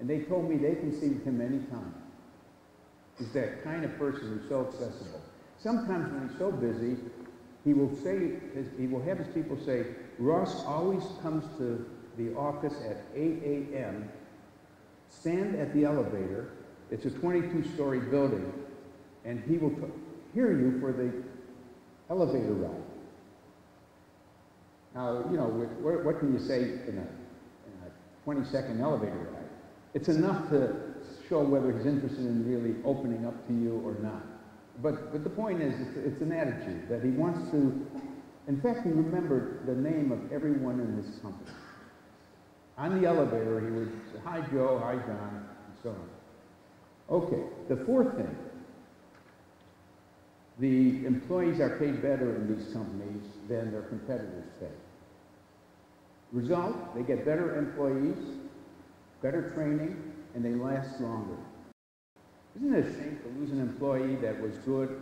And they told me they can see him anytime. He's that kind of person who's so accessible. Sometimes when he's so busy, he will have his people say, Ross always comes to the office at 8 a.m., stand at the elevator, it's a 22-story building, and he will hear you for the elevator ride. Now, you know, what can you say in a 20-second elevator ride? It's enough to show whether he's interested in really opening up to you or not. But the point is, it's an attitude that he wants to. In fact, he remembered the name of everyone in his company. On the elevator, he would say, hi, Joe, hi, John, and so on. Okay, the fourth thing. The employees are paid better in these companies than their competitors pay. Result, they get better employees, better training, and they last longer. Isn't it a shame to lose an employee that was good,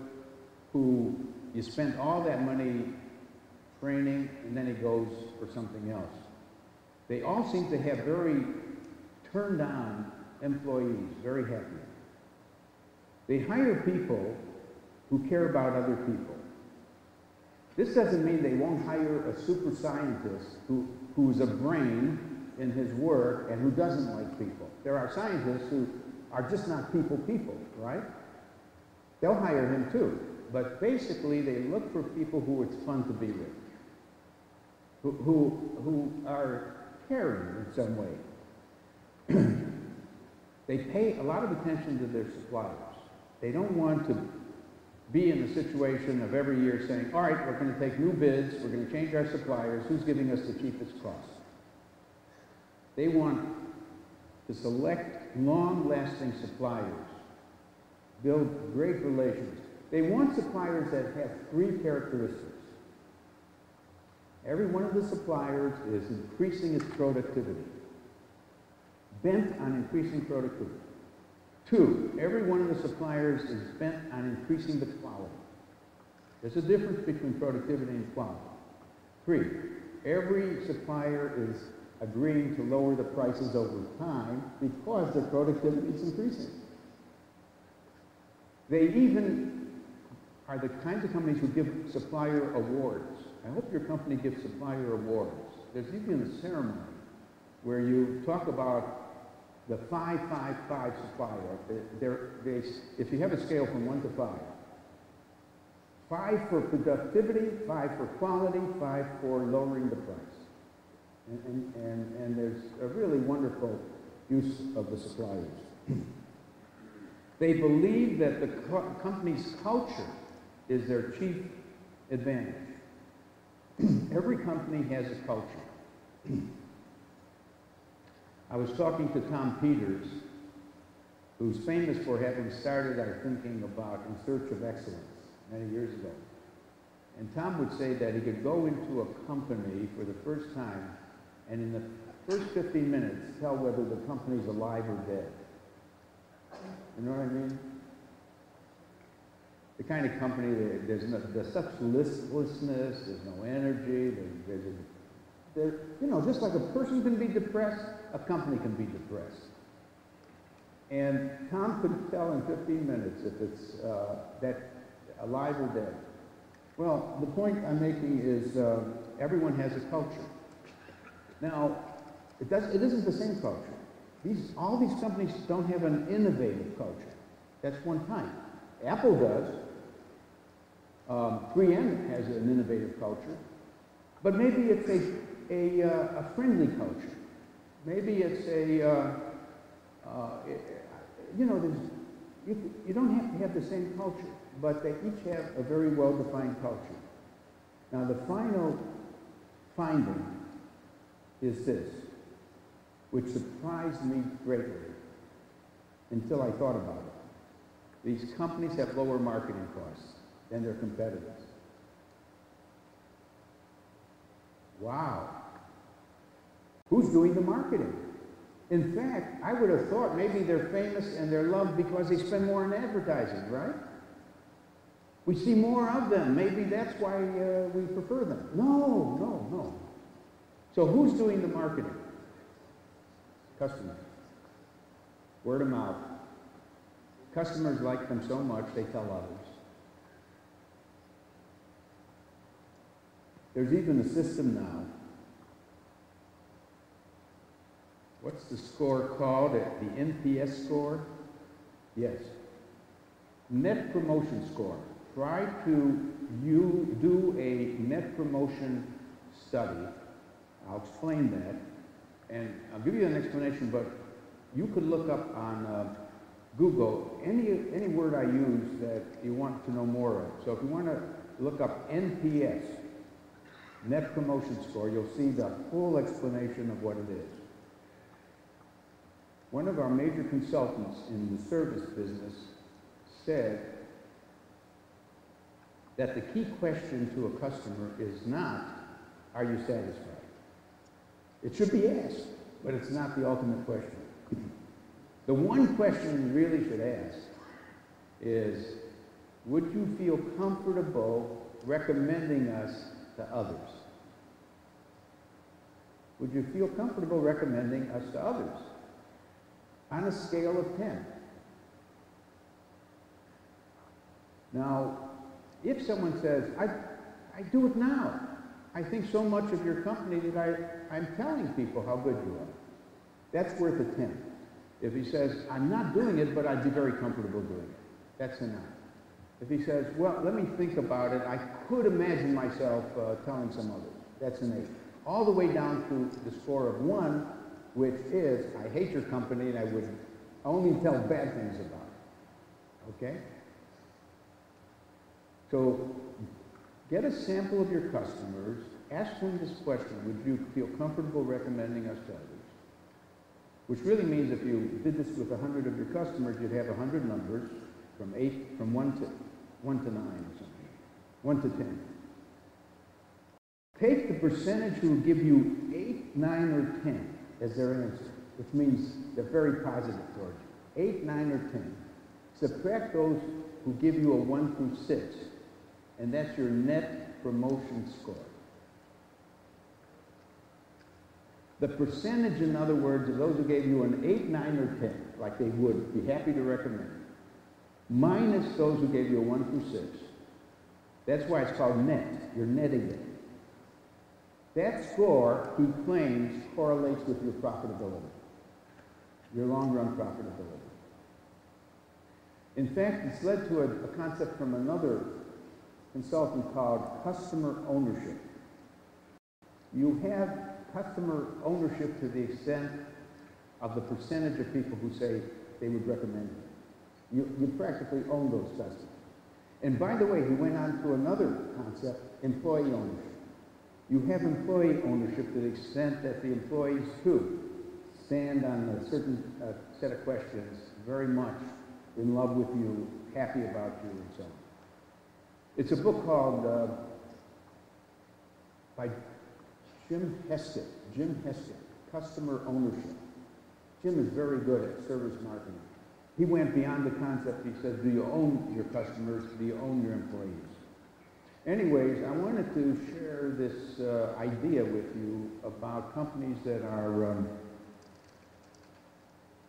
who you spent all that money training, and then he goes for something else? They all seem to have very turned-on employees, very happy. They hire people who care about other people. This doesn't mean they won't hire a super scientist who's a brain in his work and who doesn't like people. There are scientists who are just not people, right? They'll hire him too. But basically, they look for people who it's fun to be with, who are caring in some way. They pay a lot of attention to their suppliers. They don't want to be in the situation of every year saying, all right, we're going to take new bids, we're going to change our suppliers, who's giving us the cheapest cost? They want to select long-lasting suppliers, build great relations. They want suppliers that have three characteristics. Every one of the suppliers is increasing its productivity, bent on increasing productivity. 2, every one of the suppliers is bent on increasing the quality. There's a difference between productivity and quality. 3, every supplier is agreeing to lower the prices over time because their productivity is increasing. They even are the kinds of companies who give supplier awards. I hope your company gives supplier awards. There's even a ceremony where you talk about the 5-5-5 supplier. If you have a scale from 1 to 5, 5 for productivity, 5 for quality, 5 for lowering the price. And there's a really wonderful use of the suppliers. They believe that the company's culture is their chief advantage. Every company has a culture. I was talking to Tom Peters, who's famous for having started our thinking about In Search of Excellence many years ago. And Tom would say that he could go into a company for the first time and in the first 15 minutes tell whether the company's alive or dead. You know what I mean? The kind of company that there's such listlessness, there's no energy, you know, just like a person can be depressed, a company can be depressed. And Tom could tell in 15 minutes if it's that alive or dead. Well, the point I'm making is everyone has a culture. Now, it isn't the same culture. All these companies don't have an innovative culture. That's one type. Apple does. 3M has an innovative culture. But maybe it's a friendly culture. Maybe it's you know, you don't have to have the same culture, but they each have a very well-defined culture. Now, the final finding is this, which surprised me greatly until I thought about it. These companies have lower marketing costs than their competitors. Wow. Who's doing the marketing? In fact, I would have thought maybe they're famous and they're loved because they spend more on advertising, right? We see more of them. Maybe that's why we prefer them. No. So who's doing the marketing? Customers. Word of mouth. Customers like them so much, they tell others. There's even a system now. What's the score called? The NPS score? Yes. Net Promotion Score. Try to do a net promotion study. I'll explain that. And I'll give you an explanation, but you could look up on Google any word I use that you want to know more of. So if you want to look up NPS, Net Promotion Score, you'll see the full explanation of what it is. One of our major consultants in the service business said that the key question to a customer is not, are you satisfied? It should be asked, but it's not the ultimate question. The one question you really should ask is, would you feel comfortable recommending us to others? Would you feel comfortable recommending us to others? On a scale of 10. Now, if someone says, I do it now. I think so much of your company that I'm telling people how good you are. That's worth a 10. If he says, I'm not doing it, but I'd be very comfortable doing it, that's a 9. If he says, well, let me think about it, I could imagine myself telling some others, that's an 8. All the way down to the score of 1, which is, I hate your company and I would only tell bad things about it. Okay? So, get a sample of your customers, ask them this question, would you feel comfortable recommending us to others? Which really means if you did this with 100 of your customers, you'd have 100 numbers from 1 to 9 or something, 1 to 10. Take the percentage who will give you 8, 9, or 10 as their answer, which means they're very positive towards you. 8, 9, or 10. Subtract those who give you a 1 through 6, and that's your net promotion score. The percentage, in other words, of those who gave you an 8, 9, or 10, like they would be happy to recommend, minus those who gave you a 1 through 6. That's why it's called net. You're netting it. That score, he claims, correlates with your profitability, your long-run profitability. In fact, it's led to a concept from another consultant called customer ownership. You have customer ownership to the extent of the percentage of people who say they would recommend you. You practically own those customers. And by the way, he went on to another concept, employee ownership. You have employee ownership to the extent that the employees, too, stand on a certain set of questions, very much in love with you, happy about you, and so on. It's a book called, by Jim Heskett, Customer Ownership. Jim is very good at service marketing. He went beyond the concept. He said, do you own your customers? Do you own your employees? Anyways, I wanted to share this idea with you about companies that are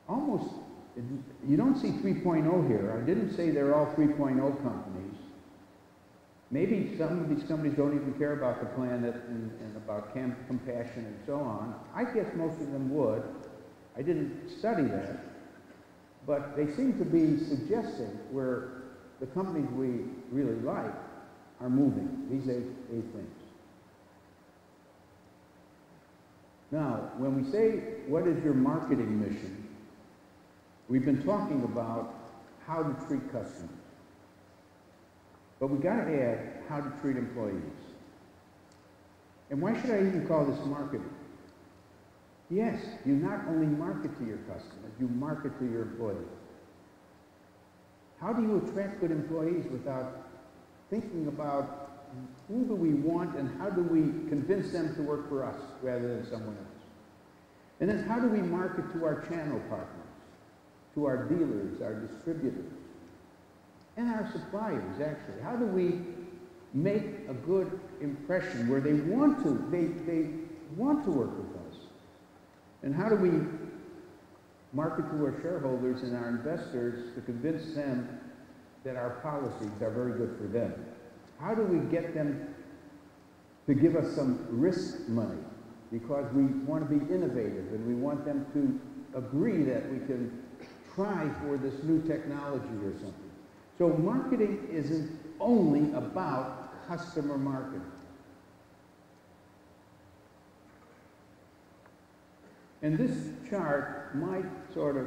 almost, you don't see 3.0 here. I didn't say they're all 3.0 companies. Maybe some of these companies don't even care about the planet and about compassion and so on. I guess most of them would. I didn't study that. But they seem to be suggesting where the companies we really like are moving, these eight things. Now, when we say, what is your marketing mission? We've been talking about how to treat customers. But we got to add how to treat employees. And why should I even call this marketing? Yes, you not only market to your customers, you market to your employees. How do you attract good employees without thinking about who do we want and how do we convince them to work for us rather than someone else? And then how do we market to our channel partners, to our dealers, our distributors, and our suppliers, actually? How do we make a good impression where they want to work with us? And how do we market to our shareholders and our investors to convince them that our policies are very good for them? How do we get them to give us some risk money? Because we want to be innovative and we want them to agree that we can try for this new technology or something. So marketing isn't only about customer marketing. And this chart might sort of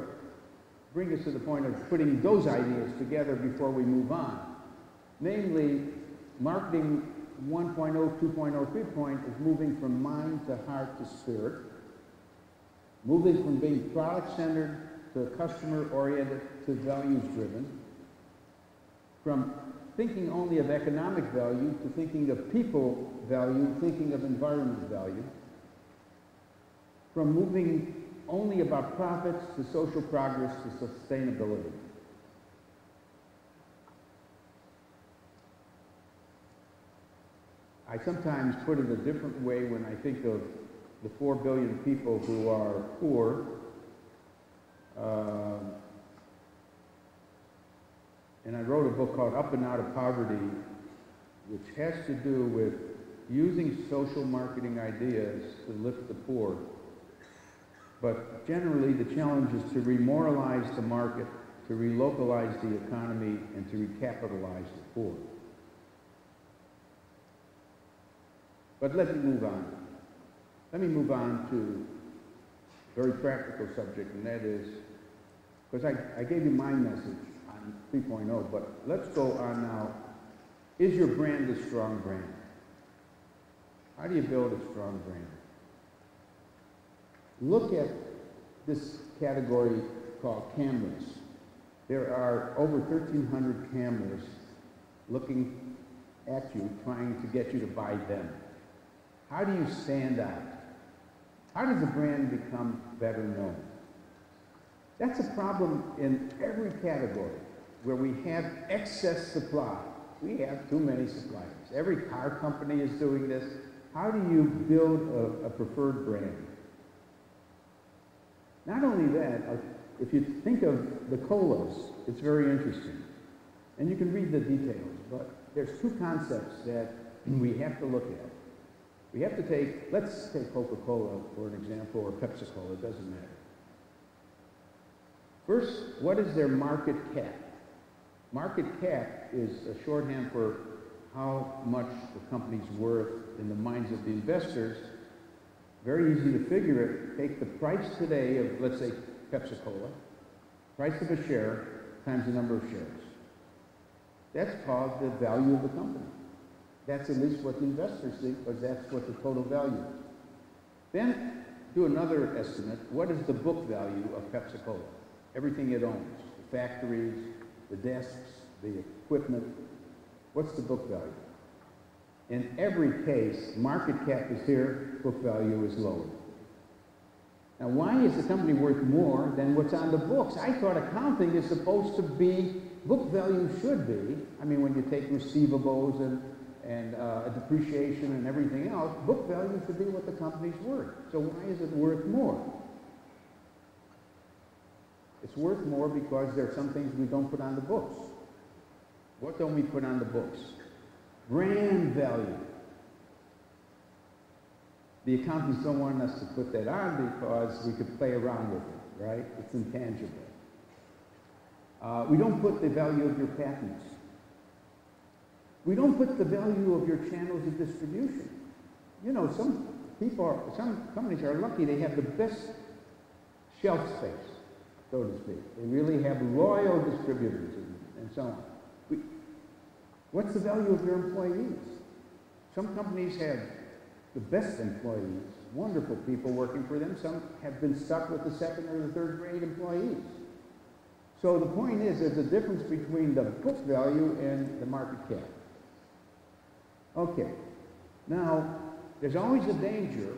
bring us to the point of putting those ideas together before we move on. Namely, marketing 1.0, 2.0, 3.0 is moving from mind to heart to spirit, moving from being product-centered to customer-oriented to values-driven, from thinking only of economic value to thinking of people value, thinking of environment value, from moving only about profits to social progress to sustainability. I sometimes put it a different way when I think of the 4 billion people who are poor. And I wrote a book called Up and Out of Poverty, which has to do with using social marketing ideas to lift the poor. But generally, the challenge is to remoralize the market, to relocalize the economy, and to recapitalize the poor. But let me move on. Let me move on to a very practical subject, and that is, because I gave you my message on 3.0, but let's go on now. Is your brand a strong brand? How do you build a strong brand? Look at this category called cameras. There are over 1,300 cameras looking at you, trying to get you to buy them. How do you stand out? How does a brand become better known? That's a problem in every category where we have excess supply. We have too many suppliers. Every car company is doing this. How do you build a preferred brand? Not only that, if you think of the colas, it's very interesting. And you can read the details, but there's two concepts that we have to look at. We have to take, let's take Coca-Cola for an example, or Pepsi-Cola, it doesn't matter. First, what is their market cap? Market cap is a shorthand for how much the company's worth in the minds of the investors. Very easy to figure it. Take the price today of, let's say, Pepsi-Cola, price of a share times the number of shares. That's called the value of the company. That's at least what the investors think, because that's what the total value is. Then do another estimate. What is the book value of Pepsi-Cola? Everything it owns, the factories, the desks, the equipment. What's the book value? In every case, market cap is here, book value is lower. Now, why is the company worth more than what's on the books? I thought accounting is supposed to be, book value should be, I mean, when you take receivables and depreciation and everything else, book value should be what the company's worth. So why is it worth more? It's worth more because there are some things we don't put on the books. What don't we put on the books? Brand value. The accountants don't want us to put that on because we could play around with it, right? It's intangible. We don't put the value of your patents. We don't put the value of your channels of distribution. You know, some companies are lucky they have the best shelf space, so to speak. They really have loyal distributors and so on. What's the value of your employees? Some companies have the best employees, wonderful people working for them. Some have been stuck with the second or the third grade employees. So the point is, there's a difference between the book value and the market cap. Okay, now there's always a danger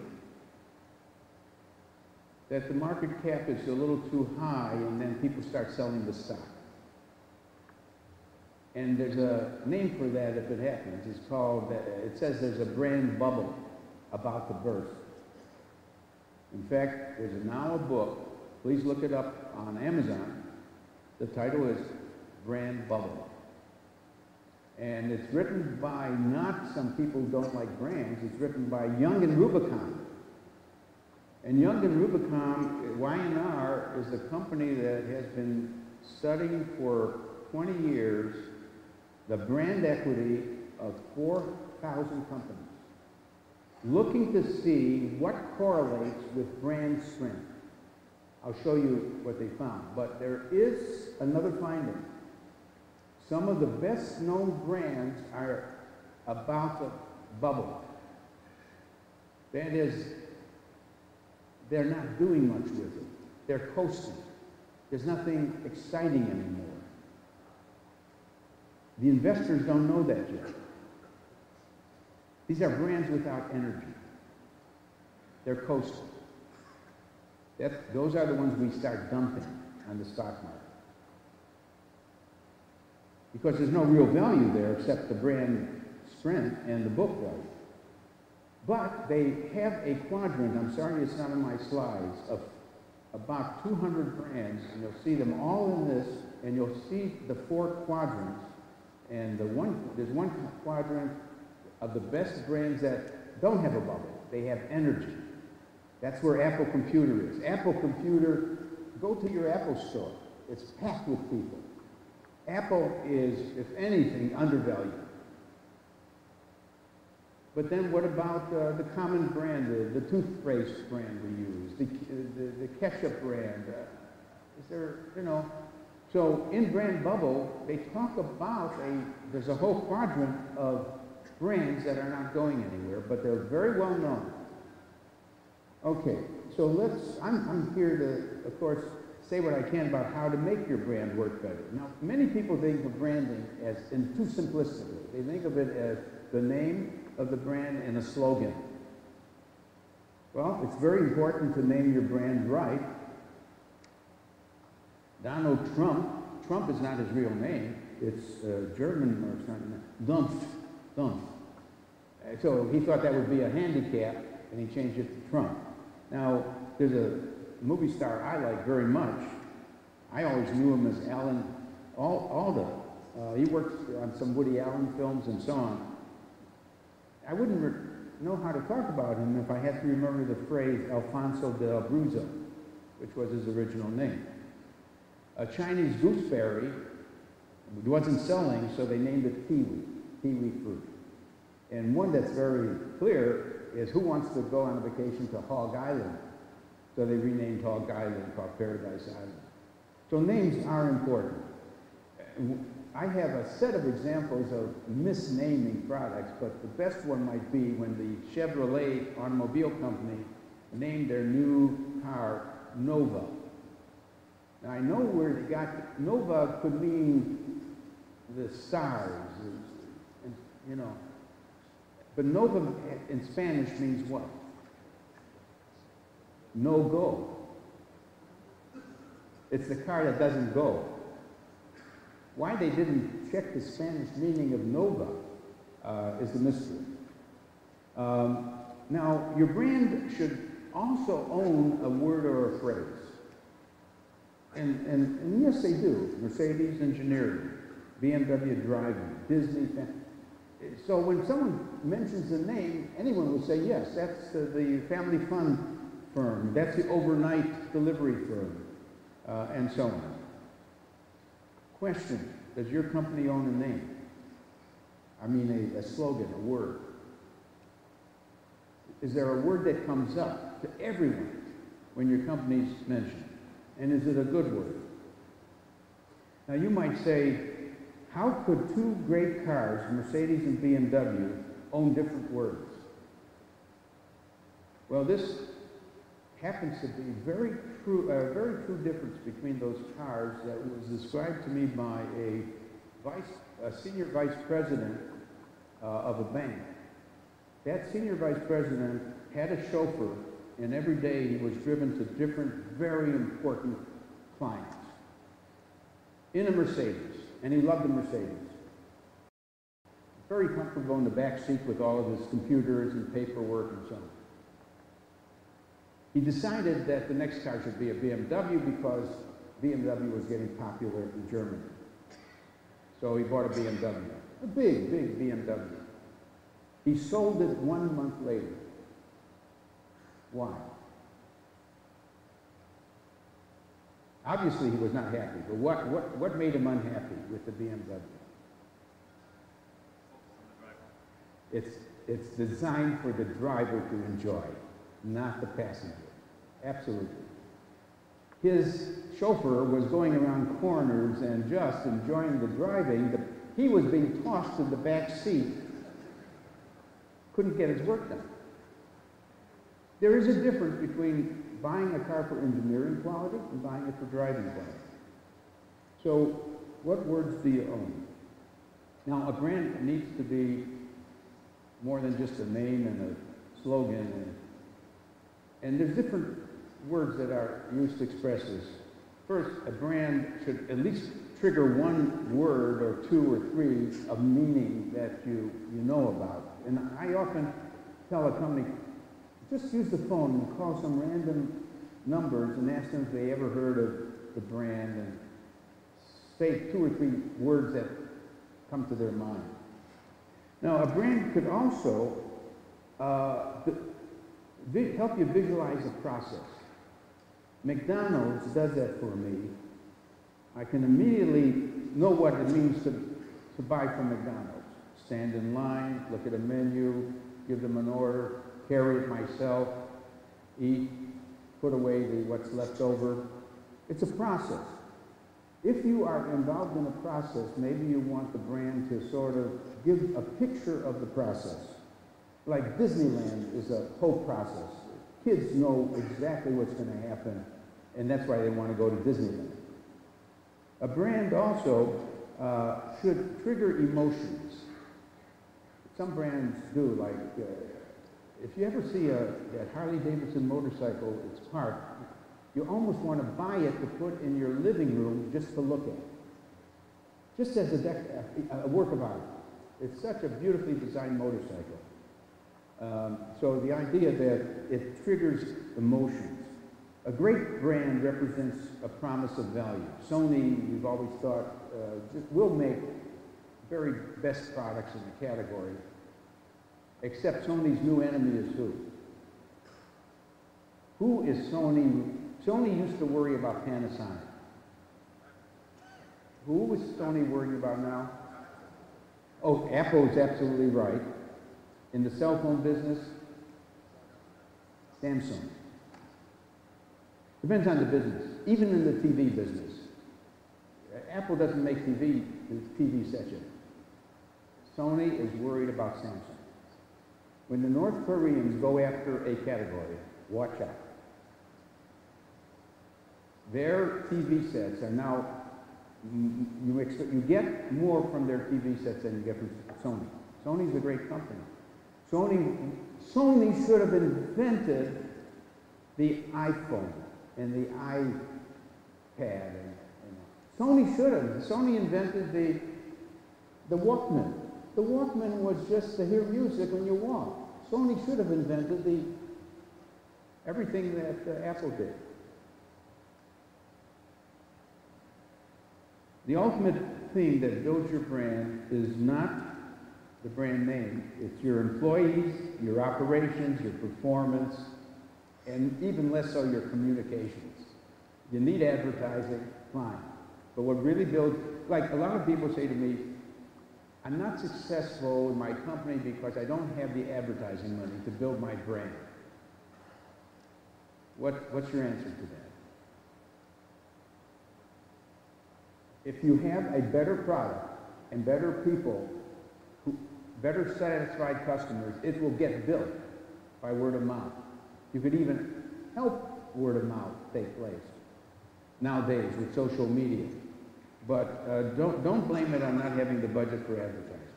that the market cap is a little too high and then people start selling the stock. And there's a name for that if it happens. It's called, it says there's a brand bubble about to burst. In fact, there's now a book, please look it up on Amazon. The title is Brand Bubble. And it's written by not some people who don't like brands, it's written by Young and Rubicon. And Young and Rubicon, Y&R, is a company that has been studying for 20 years the brand equity of 4,000 companies, looking to see what correlates with brand strength. I'll show you what they found, but there is another finding. Some of the best known brands are about to bubble. That is, they're not doing much with it. They're coasting. There's nothing exciting anymore. The investors don't know that yet. These are brands without energy. They're coasting. Those are the ones we start dumping on the stock market. Because there's no real value there except the brand strength and the book value. But they have a quadrant, I'm sorry it's not on my slides, of about 200 brands, and you'll see them all in this, and you'll see the 4 quadrants. And there's one quadrant of the best brands that don't have a bubble. They have energy. That's where Apple Computer is. Apple Computer, go to your Apple store. It's packed with people. Apple is, if anything, undervalued. But then what about the common brand, the toothpaste brand we use, the ketchup brand? Is there, you know? So in Brand Bubble, they talk about there's a whole quadrant of brands that are not going anywhere, but they're very well known. Okay, so I'm here to, of course, say what I can about how to make your brand work better. Now, many people think of branding as too simplistically. They think of it as the name of the brand and a slogan. Well, it's very important to name your brand right. Donald Trump is not his real name. It's German or something. Dumpf. So he thought that would be a handicap, and he changed it to Trump. Now, there's a movie star I like very much. I always knew him as Alda. He worked on some Woody Allen films and so on. I wouldn't know how to talk about him if I had to remember the phrase Alfonso del Abruzzo, which was his original name. A Chinese gooseberry wasn't selling, so they named it kiwi fruit. And one that's very clear is who wants to go on a vacation to Hog Island? So they renamed Hog Island, called Paradise Island. So names are important. I have a set of examples of misnaming products, but the best one might be when the Chevrolet automobile company named their new car Nova. Now, I know where they got Nova could mean the stars, and, you know. But Nova in Spanish means what? No go. It's the car that doesn't go. Why they didn't check the Spanish meaning of Nova is the mystery. Now, your brand should also own a word or a phrase. And yes, they do. Mercedes engineering, BMW driving, Disney. So when someone mentions a name, anyone will say, yes, that's the family fun firm. That's the overnight delivery firm, and so on. Question, does your company own a name? I mean a slogan, a word. Is there a word that comes up to everyone when your company's mentioned? And is it a good word? Now you might say, how could two great cars, Mercedes and BMW, own different words? Well, this happens to be a very true difference between those cars that was described to me by a senior vice president of a bank. That senior vice president had a chauffeur, and every day he was driven to different very important clients in a Mercedes, and he loved the Mercedes. Very comfortable in the back seat with all of his computers and paperwork and so on. He decided that the next car should be a BMW because BMW was getting popular in Germany. So he bought a BMW, a big, big BMW. He sold it 1 month later. Why? Obviously, he was not happy, but what made him unhappy with the BMW? It's designed for the driver to enjoy, not the passenger. Absolutely. His chauffeur was going around corners and just enjoying the driving, but he was being tossed to the back seat, couldn't get his work done. There is a difference between buying a car for engineering quality and buying it for driving quality. So, what words do you own? Now, a brand needs to be more than just a name and a slogan, and there's different words that are used to express this. First, a brand should at least trigger one word or two or three of meaning that you know about. And I often tell a company, just use the phone and call some random numbers and ask them if they ever heard of the brand and say 2 or 3 words that come to their mind. Now, a brand could also help you visualize a process. McDonald's does that for me. I can immediately know what it means to buy from McDonald's. Stand in line, look at a menu, give them an order, carry it myself, eat, put away what's left over. It's a process. If you are involved in a process, maybe you want the brand to sort of give a picture of the process. Like Disneyland is a whole process. Kids know exactly what's going to happen, and that's why they want to go to Disneyland. A brand also should trigger emotions. Some brands do, like if you ever see that Harley-Davidson motorcycle, it's parked, you almost want to buy it to put in your living room just to look at. Just as a work of art. It's such a beautifully designed motorcycle. So the idea that it triggers emotions. A great brand represents a promise of value. Sony, we've always thought, will make very best products in the category, except Sony's new enemy is who? Who is Sony? Sony used to worry about Panasonic. Who is Sony worrying about now? Oh, Apple is absolutely right. In the cell phone business, Samsung. Depends on the business. Even in the TV business. Apple doesn't make TV section. Sony is worried about Samsung. When the North Koreans go after a category, watch out. Their TV sets are now, you get more from their TV sets than you get from Sony. Sony's a great company. Sony should have invented the iPhone and the iPad. Sony should have. Sony invented the Walkman. The Walkman was just to hear music when you walk. Sony should have invented everything that Apple did. The ultimate thing that builds your brand is not the brand name. It's your employees, your operations, your performance, and even less so your communications. You need advertising, fine. But what really builds, like a lot of people say to me, I'm not successful in my company because I don't have the advertising money to build my brand. What's your answer to that? If you have a better product and better people, better satisfied customers, it will get built by word of mouth. You could even help word of mouth take place nowadays with social media. But don't blame it on not having the budget for advertising.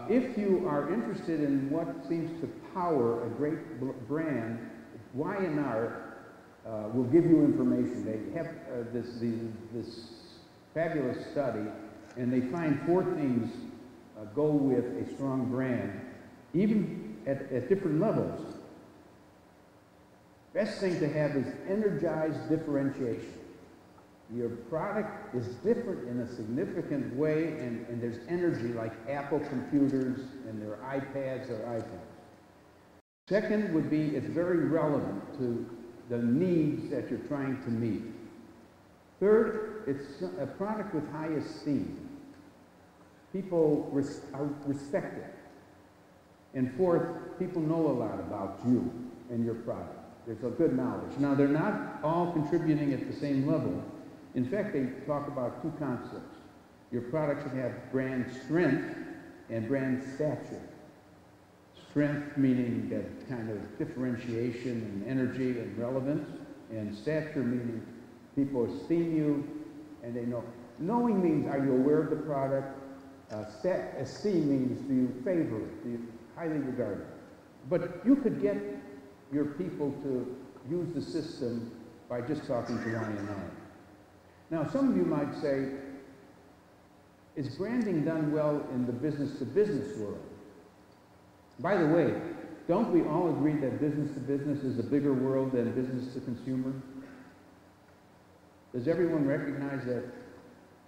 If you are interested in what seems to power a great brand, Y&R will give you information. They have this fabulous study, and they find 4 things go with a strong brand, even at different levels. Best thing to have is energized differentiation. Your product is different in a significant way, and there's energy like Apple computers and their iPads or iPhones. Second would be it's very relevant to the needs that you're trying to meet. Third, it's a product with high esteem. People respect it. And fourth, people know a lot about you and your product. There's a good knowledge. Now, they're not all contributing at the same level. In fact, they talk about two concepts. Your product should have brand strength and brand stature. Strength meaning that kind of differentiation and energy and relevance, and stature meaning people esteem you and they know. Knowing means, are you aware of the product? Esteem means, do you favor it? Do you highly regard it? But you could get your people to use the system by just talking to one another. Now, some of you might say, is branding done well in the business-to-business world? By the way, don't we all agree that business-to-business is a bigger world than business-to-consumer? Does everyone recognize that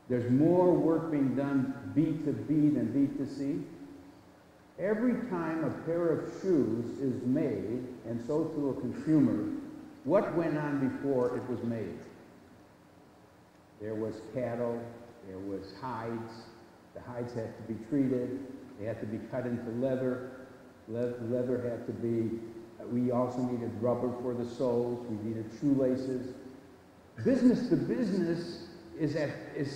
there's more work being done B2B than B2C? Every time a pair of shoes is made and sold to a consumer, what went on before it was made? There was cattle, there was hides. The hides had to be treated. They had to be cut into leather. Leather had to be, we also needed rubber for the soles. We needed shoelaces. Business to business is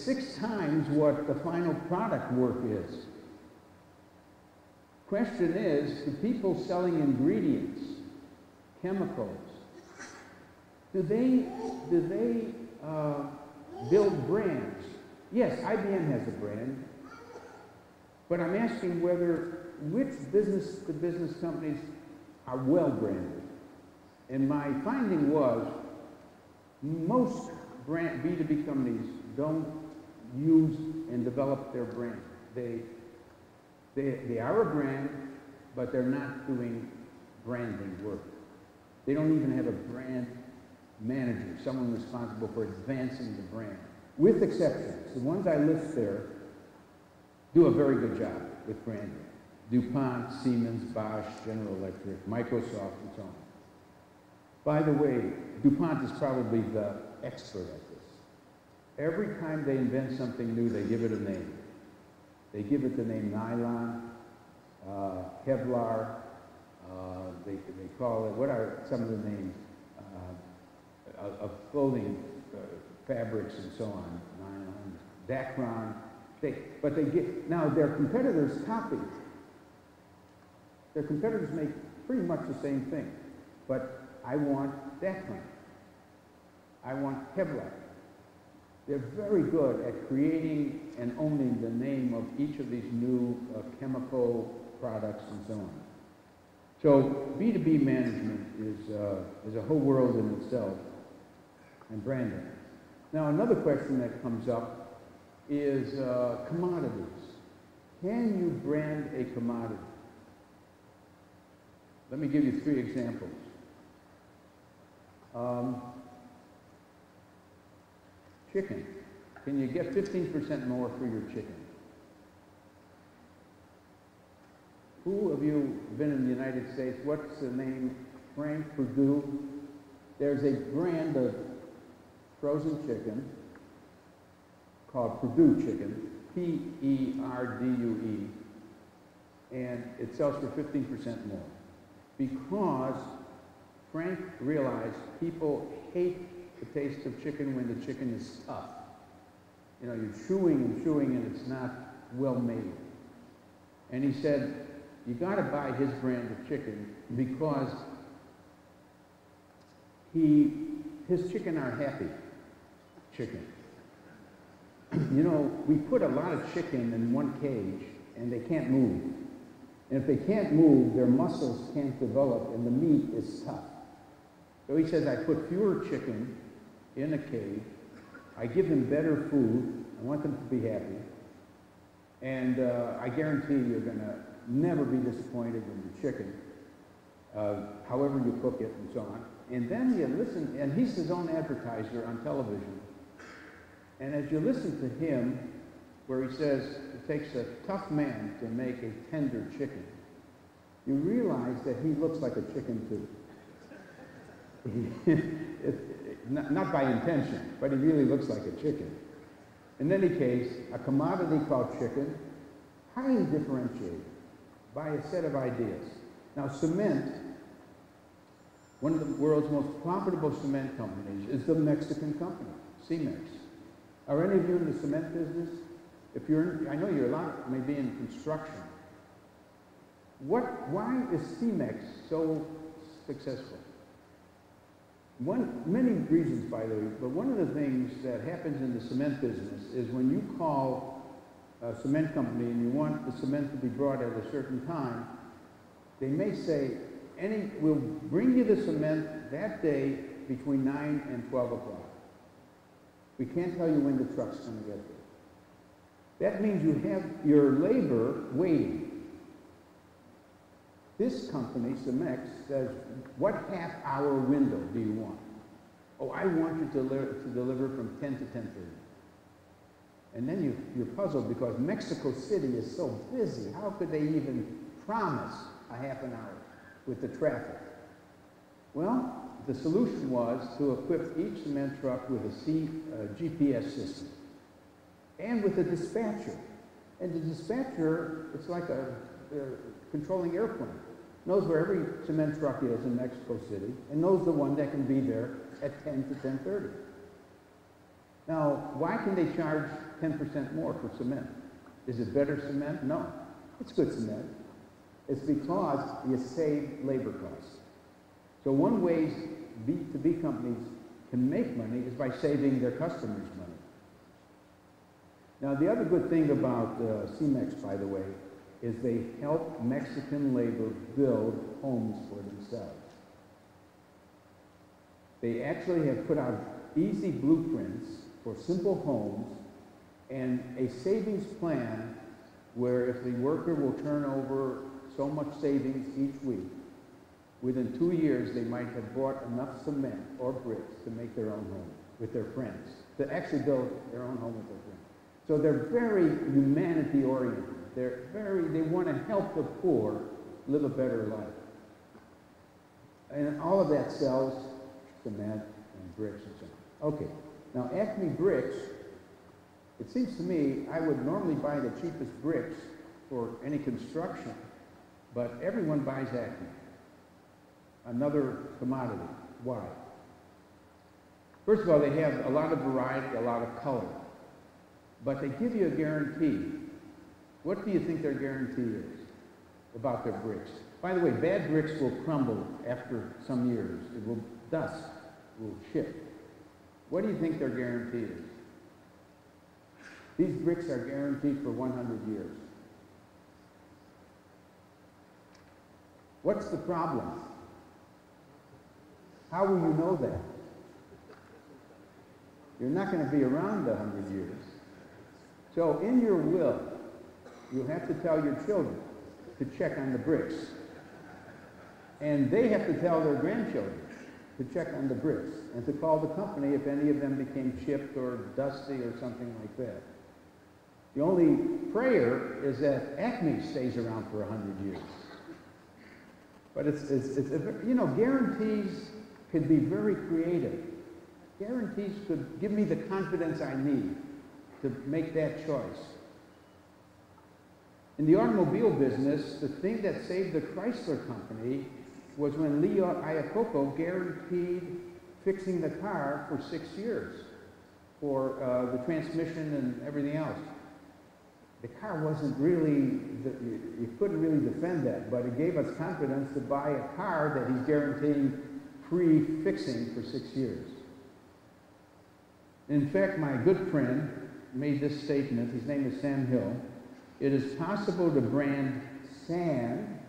6 times what the final product work is. Question is, the people selling ingredients, chemicals, do they build brands? Yes, IBM has a brand, but I'm asking which business-to-business companies are well branded. And my finding was most B2B companies don't use and develop their brand. They are a brand, but they're not doing branding work. They don't even have a brand manager, someone responsible for advancing the brand. With exceptions, the ones I list there do a very good job with branding. DuPont, Siemens, Bosch, General Electric, Microsoft, and so on. By the way, DuPont is probably the expert at this. Every time they invent something new, they give it a name. They give it the name nylon, Kevlar, they call it, what are some of the names of clothing fabrics and so on, nylon, Dacron, now their competitors copy. Their competitors make pretty much the same thing, but I want Dacron. I want Kevlar. They're very good at creating and owning the name of each of these new chemical products and so on. So B2B management is a whole world in itself, and branding. Now another question that comes up is commodities. Can you brand a commodity? Let me give you 3 examples. Chicken. Can you get 15% more for your chicken? Who of you have been in the United States? What's the name? Frank Perdue. There's a brand of frozen chicken called Perdue Chicken, P-E-R-D-U-E, and it sells for 15% more. Because Frank realized people hate the taste of chicken when the chicken is tough. You know, you're chewing and it's not well made. And he said, you gotta buy his brand of chicken because his chicken are happy chicken. You know, we put a lot of chicken in one cage and they can't move. And if they can't move, their muscles can't develop and the meat is tough. So he says, I put fewer chicken in a cage, I give them better food, I want them to be happy, and I guarantee you're gonna never be disappointed in the chicken, however you cook it and so on. And then you listen, and he's his own advertiser on television. And as you listen to him, where he says it takes a tough man to make a tender chicken, you realize that he looks like a chicken too. Not by intention, but he really looks like a chicken. In any case, a commodity called chicken, highly differentiated by a set of ideas. Now, cement, one of the world's most profitable cement companies, is the Mexican company, Cemex. Are any of you in the cement business? If you're, I know you're a lot, maybe in construction. Why is Cemex so successful? Many reasons, by the way, but one of the things that happens in the cement business is when you call a cement company and you want the cement to be brought at a certain time, they may say, we'll bring you the cement that day between 9 and 12 o'clock. We can't tell you when the truck's going to get there. That means you have your labor waiting. This company, Cemex, says, what half-hour window do you want? Oh, I want you to deliver from 10 to 10:30. And then you're puzzled because Mexico City is so busy. How could they even promise a half an hour with the traffic? Well, the solution was to equip each cement truck with a GPS system and with a dispatcher. And the dispatcher, it's like a controlling airplane. Knows where every cement truck is in Mexico City and knows the one that can be there at 10 to 10:30. Now, why can they charge 10% more for cement? Is it better cement? No. It's good cement. It's because you save labor costs. So one way B2B companies can make money is by saving their customers money. Now, the other good thing about Cemex, by the way, is they help Mexican labor build homes for themselves. They actually have put out easy blueprints for simple homes and a savings plan where if the worker will turn over so much savings each week, within 2 years they might have bought enough cement or bricks to make their own home with their friends, to actually build their own home with their friends. So they're very humanity-oriented. They want to help the poor live a better life. And all of that sells cement and bricks and so on. Okay, now Acme Bricks, it seems to me I would normally buy the cheapest bricks for any construction, but everyone buys Acme, another commodity. Why? First of all, they have a lot of variety, a lot of color, but they give you a guarantee. What do you think their guarantee is about their bricks? By the way, bad bricks will crumble after some years. It will dust, will chip. What do you think their guarantee is? These bricks are guaranteed for 100 years. What's the problem? How will you know that? You're not going to be around 100 years. So in your will, you have to tell your children to check on the bricks. And they have to tell their grandchildren to check on the bricks and to call the company if any of them became chipped or dusty or something like that. The only prayer is that Acme stays around for 100 years. But you know, guarantees could be very creative. Guarantees could give me the confidence I need to make that choice. In the automobile business, the thing that saved the Chrysler company was when Leo Iacocca guaranteed fixing the car for 6 years for the transmission and everything else. The car wasn't really, you couldn't really defend that, but it gave us confidence to buy a car that he's guaranteeing free fixing for 6 years. In fact, my good friend made this statement. His name is Sam Hill. It is possible to brand sand,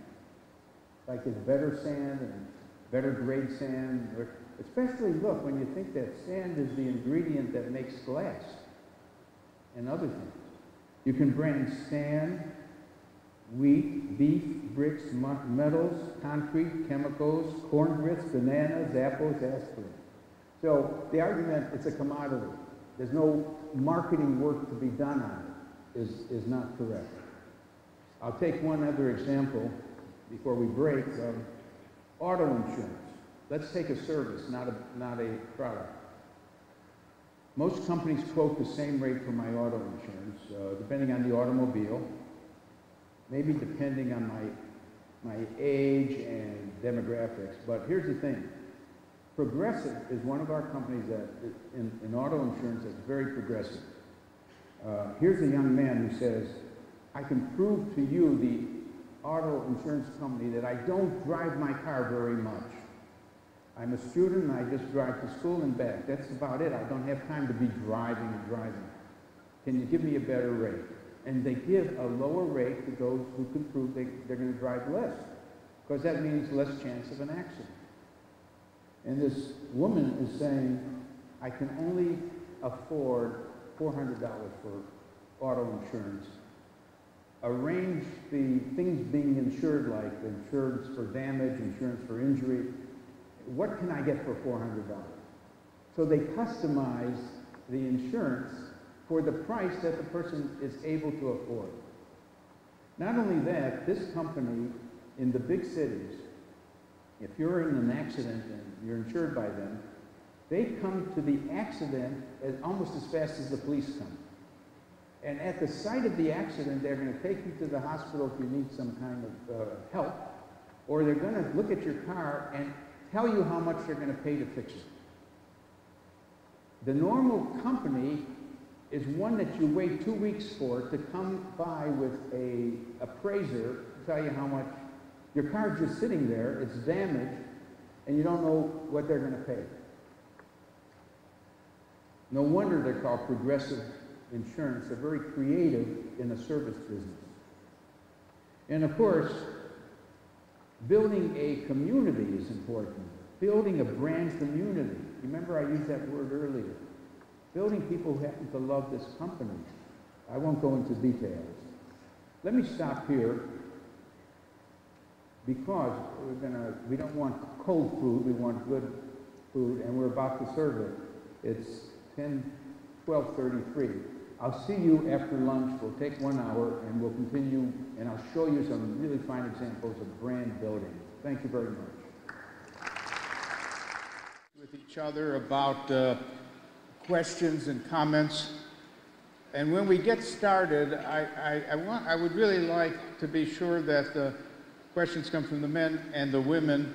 like it's better sand and better grade sand, or especially look when you think that sand is the ingredient that makes glass and other things. You can brand sand, wheat, beef, bricks, metals, concrete, chemicals, corn grits, bananas, apples, aspirin. So the argument, it's a commodity. there's no marketing work to be done on it is not correct. I'll take one other example before we break. Auto insurance. Let's take a service, not a product. Most companies quote the same rate for my auto insurance, depending on the automobile, maybe depending on my age and demographics. But here's the thing. Progressive is one of our companies that, in auto insurance, that's very progressive. Here's a young man who says, I can prove to you, the auto insurance company, that I don't drive my car very much. I'm a student and I just drive to school and back. That's about it. I don't have time to be driving and driving. Can you give me a better rate? And they give a lower rate to those who can prove they're going to drive less, because that means less chance of an accident. And this woman is saying, I can only afford $400 for auto insurance. Arrange the things being insured, like insurance for damage, insurance for injury. What can I get for $400? So they customize the insurance for the price that the person is able to afford. Not only that, this company in the big cities, if you're in an accident and you're insured by them, they come to the accident almost as fast as the police come. And at the site of the accident, they're going to take you to the hospital if you need some kind of help, or they're going to look at your car and tell you how much they're going to pay to fix it. The normal company is one that you wait 2 weeks for to come by with an appraiser to tell you how much. Your car's just sitting there, it's damaged, and you don't know what they're going to pay. No wonder they're called progressive insurance. They're very creative in the service business. And of course, building a community is important. Building a brand community. Remember, I used that word earlier. Building people who happen to love this company. I won't go into details. Let me stop here, because we don't want cold food, we want good food, and we're about to serve it. It's 12:33. I'll see you after lunch. We'll take 1 hour, and we'll continue, and I'll show you some really fine examples of brand building. Thank you very much. With each other about questions and comments. And when we get started, I would really like to be sure that the questions come from the men and the women,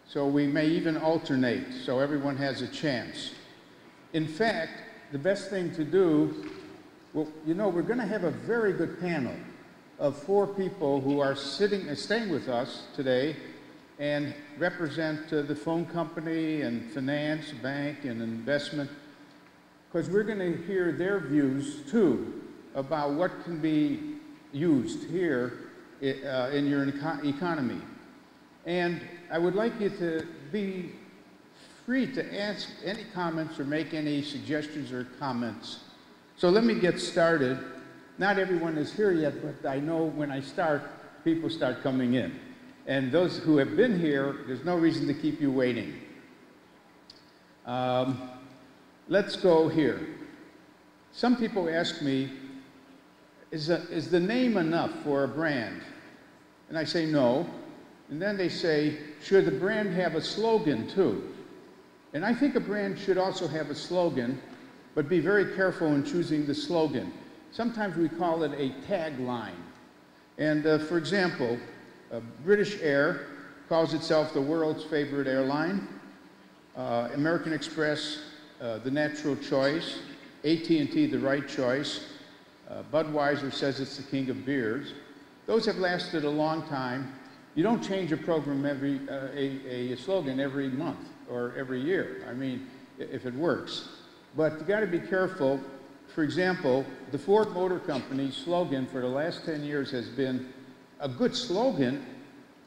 so we may even alternate, so everyone has a chance. In fact, the best thing to do, well, you know, we're going to have a very good panel of 4 people who are staying with us today and represent the phone company and finance, bank, and investment, because we're going to hear their views too about what can be used here in your economy. And I would like you to be free to ask any comments or make any suggestions or comments. So let me get started. Not everyone is here yet, but I know when I start, people start coming in. And those who have been here, there's no reason to keep you waiting. Let's go here. Some people ask me, is the name enough for a brand? And I say no. And then they say, should the brand have a slogan too? And I think a brand should also have a slogan, but be very careful in choosing the slogan. Sometimes we call it a tagline. And for example, British Air calls itself the world's favorite airline. American Express, the natural choice. AT&T, the right choice. Budweiser says it's the king of beers. Those have lasted a long time. You don't change a program a slogan every month or every year. I mean, if it works. But you got to be careful. For example, the Ford Motor Company's slogan for the last 10 years has been a good slogan,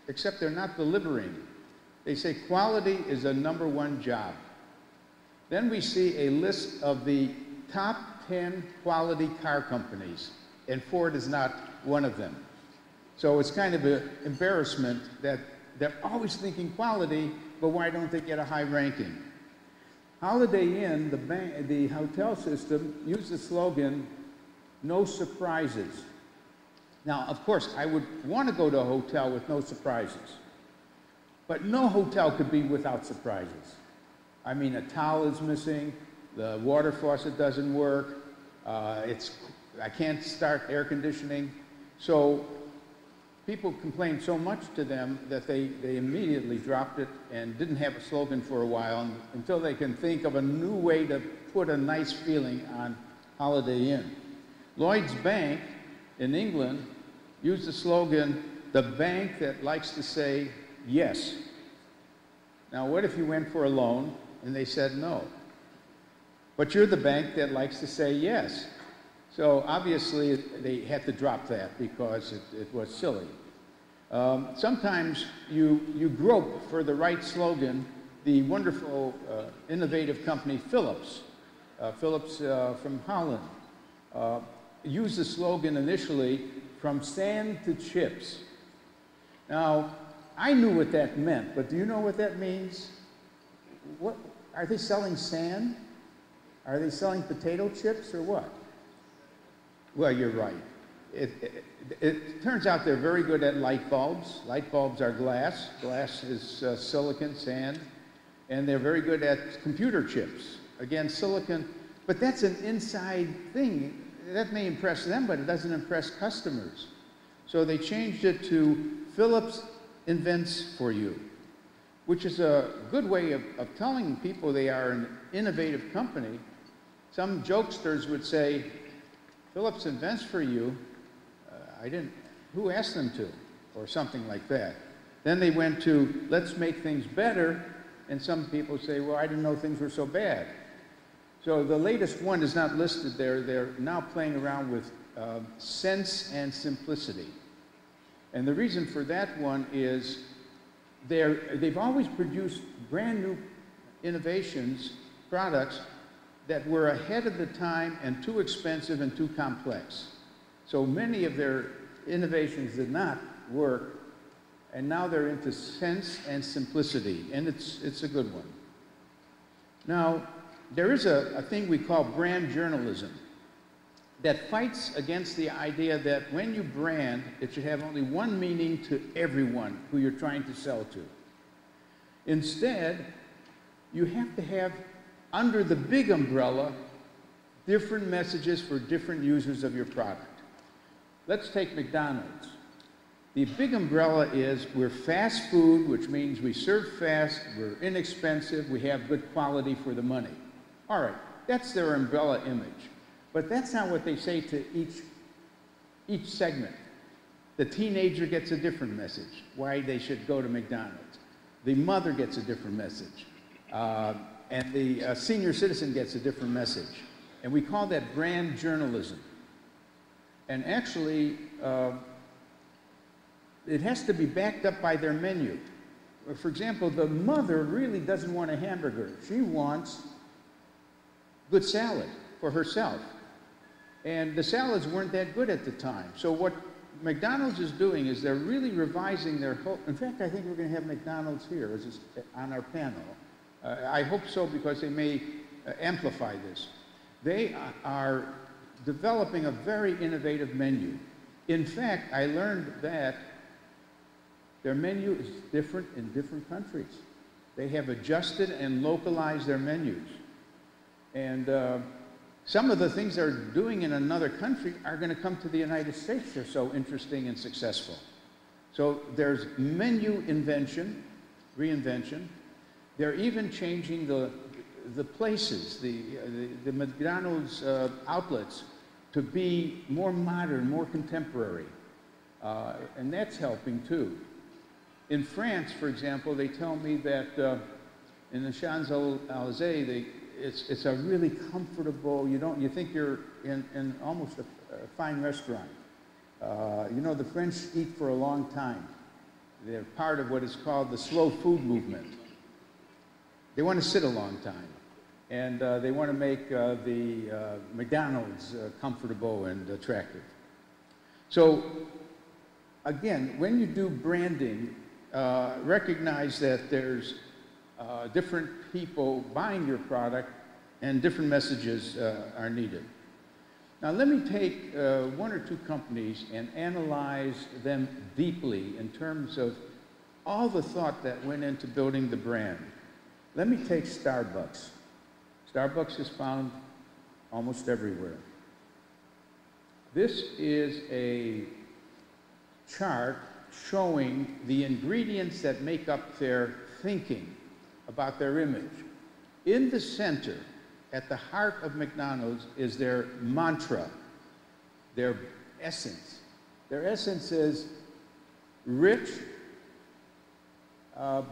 except they're not delivering. They say quality is the #1 job. Then we see a list of the top 10 quality car companies, and Ford is not one of them. So it's kind of an embarrassment that they're always thinking quality, but why don't they get a high ranking? Holiday Inn, the hotel system, used the slogan, "No surprises." Now, of course, I would want to go to a hotel with no surprises. But no hotel could be without surprises. I mean, a towel is missing, the water faucet doesn't work, I can't start air conditioning. So people complained so much to them that they immediately dropped it and didn't have a slogan for a while until they can think of a new way to put a nice feeling on Holiday Inn. Lloyd's Bank in England used the slogan, "The bank that likes to say yes." Now, what if you went for a loan and they said no? But you're the bank that likes to say yes. So obviously they had to drop that because it was silly. Sometimes you grope for the right slogan. The wonderful innovative company Philips from Holland, used the slogan initially, "From sand to chips." Now, I knew what that meant, but do you know what that means? What, are they selling sand? Are they selling potato chips or what? Well, you're right. It turns out they're very good at light bulbs. Light bulbs are glass. Glass is silicon, sand. And they're very good at computer chips. Again, silicon. But that's an inside thing. That may impress them, but it doesn't impress customers. So they changed it to Philips invents for you, which is a good way of telling people they are an innovative company. Some jokesters would say, "Philips invents for you, who asked them to?" Or something like that. Then they went to, "Let's make things better," and some people say, "Well, I didn't know things were so bad." So the latest one is not listed there. They're now playing around with sense and simplicity. And the reason for that one is they've always produced brand new innovations, products that were ahead of the time and too expensive and too complex. So many of their innovations did not work, and now they're into sense and simplicity, and it's a good one. Now, there is a thing we call brand journalism that fights against the idea that when you brand, it should have only one meaning to everyone who you're trying to sell to. Instead, you have to have, under the big umbrella, different messages for different users of your product. Let's take McDonald's. The big umbrella is we're fast food, which means we serve fast, we're inexpensive, we have good quality for the money. All right, that's their umbrella image. But that's not what they say to each segment. The teenager gets a different message, why they should go to McDonald's. The mother gets a different message. And the senior citizen gets a different message. And we call that brand journalism. And actually, it has to be backed up by their menu. For example, the mother really doesn't want a hamburger. She wants good salad for herself. And the salads weren't that good at the time. So what McDonald's is doing is they're really revising their whole, in fact, I think we're going to have McDonald's here on our panel. I hope so because they may amplify this. They are developing a very innovative menu. In fact, I learned that their menu is different in different countries. They have adjusted and localized their menus. And some of the things they're doing in another country are going to come to the United States. They're so interesting and successful. So there's menu invention, reinvention. They're even changing the places, the McDonald's outlets to be more modern, more contemporary. And that's helping too. In France, for example, they tell me that in the Champs-Élysées, it's a really comfortable, you think you're in almost a fine restaurant. You know, the French eat for a long time. They're part of what is called the slow food movement. They want to sit a long time. And they want to make the McDonald's comfortable and attractive. So, again, when you do branding, recognize that there's different people buying your product, and different messages are needed. Now let me take one or two companies and analyze them deeply in terms of all the thought that went into building the brand. Let me take Starbucks. Starbucks is found almost everywhere. This is a chart showing the ingredients that make up their thinking about their image. In the center, at the heart of McDonald's, is their mantra, their essence. Their essence is rich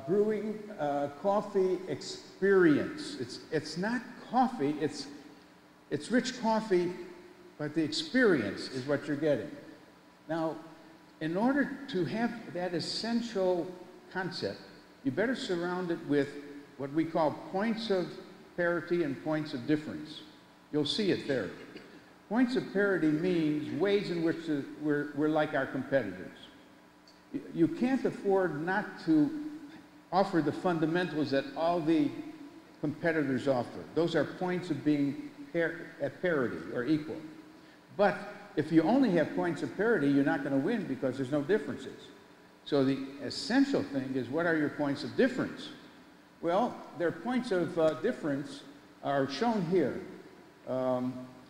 brewing coffee experience. It's not coffee, it's rich coffee, but the experience is what you're getting. Now, in order to have that essential concept, you better surround it with what we call points of parity and points of difference. You'll see it there. Points of parity means ways in which we're like our competitors. You can't afford not to offer the fundamentals that all the competitors offer. Those are points of being at parity or equal. But if you only have points of parity, you're not going to win because there's no differences. So the essential thing is, what are your points of difference? Well, their points of difference are shown here.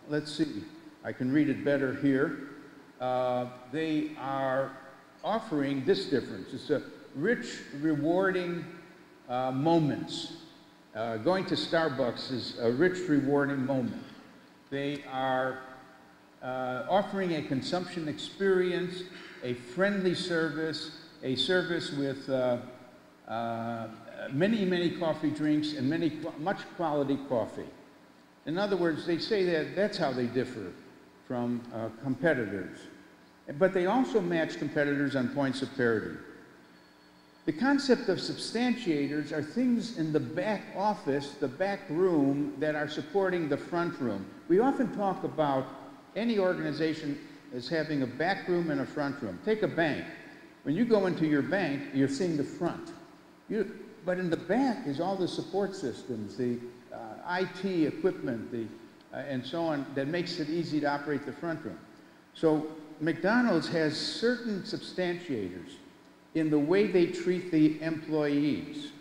Let's see, I can read it better here. They are offering this difference. It's a rich, rewarding moments. Going to Starbucks is a rich, rewarding moment. They are offering a consumption experience, a friendly service, a service with many, many coffee drinks and much quality coffee. In other words, they say that that's how they differ from competitors. But they also match competitors on points of parity. The concept of substantiators are things in the back office, the back room, that are supporting the front room. We often talk about any organization as having a back room and a front room. Take a bank. When you go into your bank, you're seeing the front. But in the back is all the support systems, the IT equipment, and so on, that makes it easy to operate the front room. So McDonald's has certain substantiators in the way they treat the employees.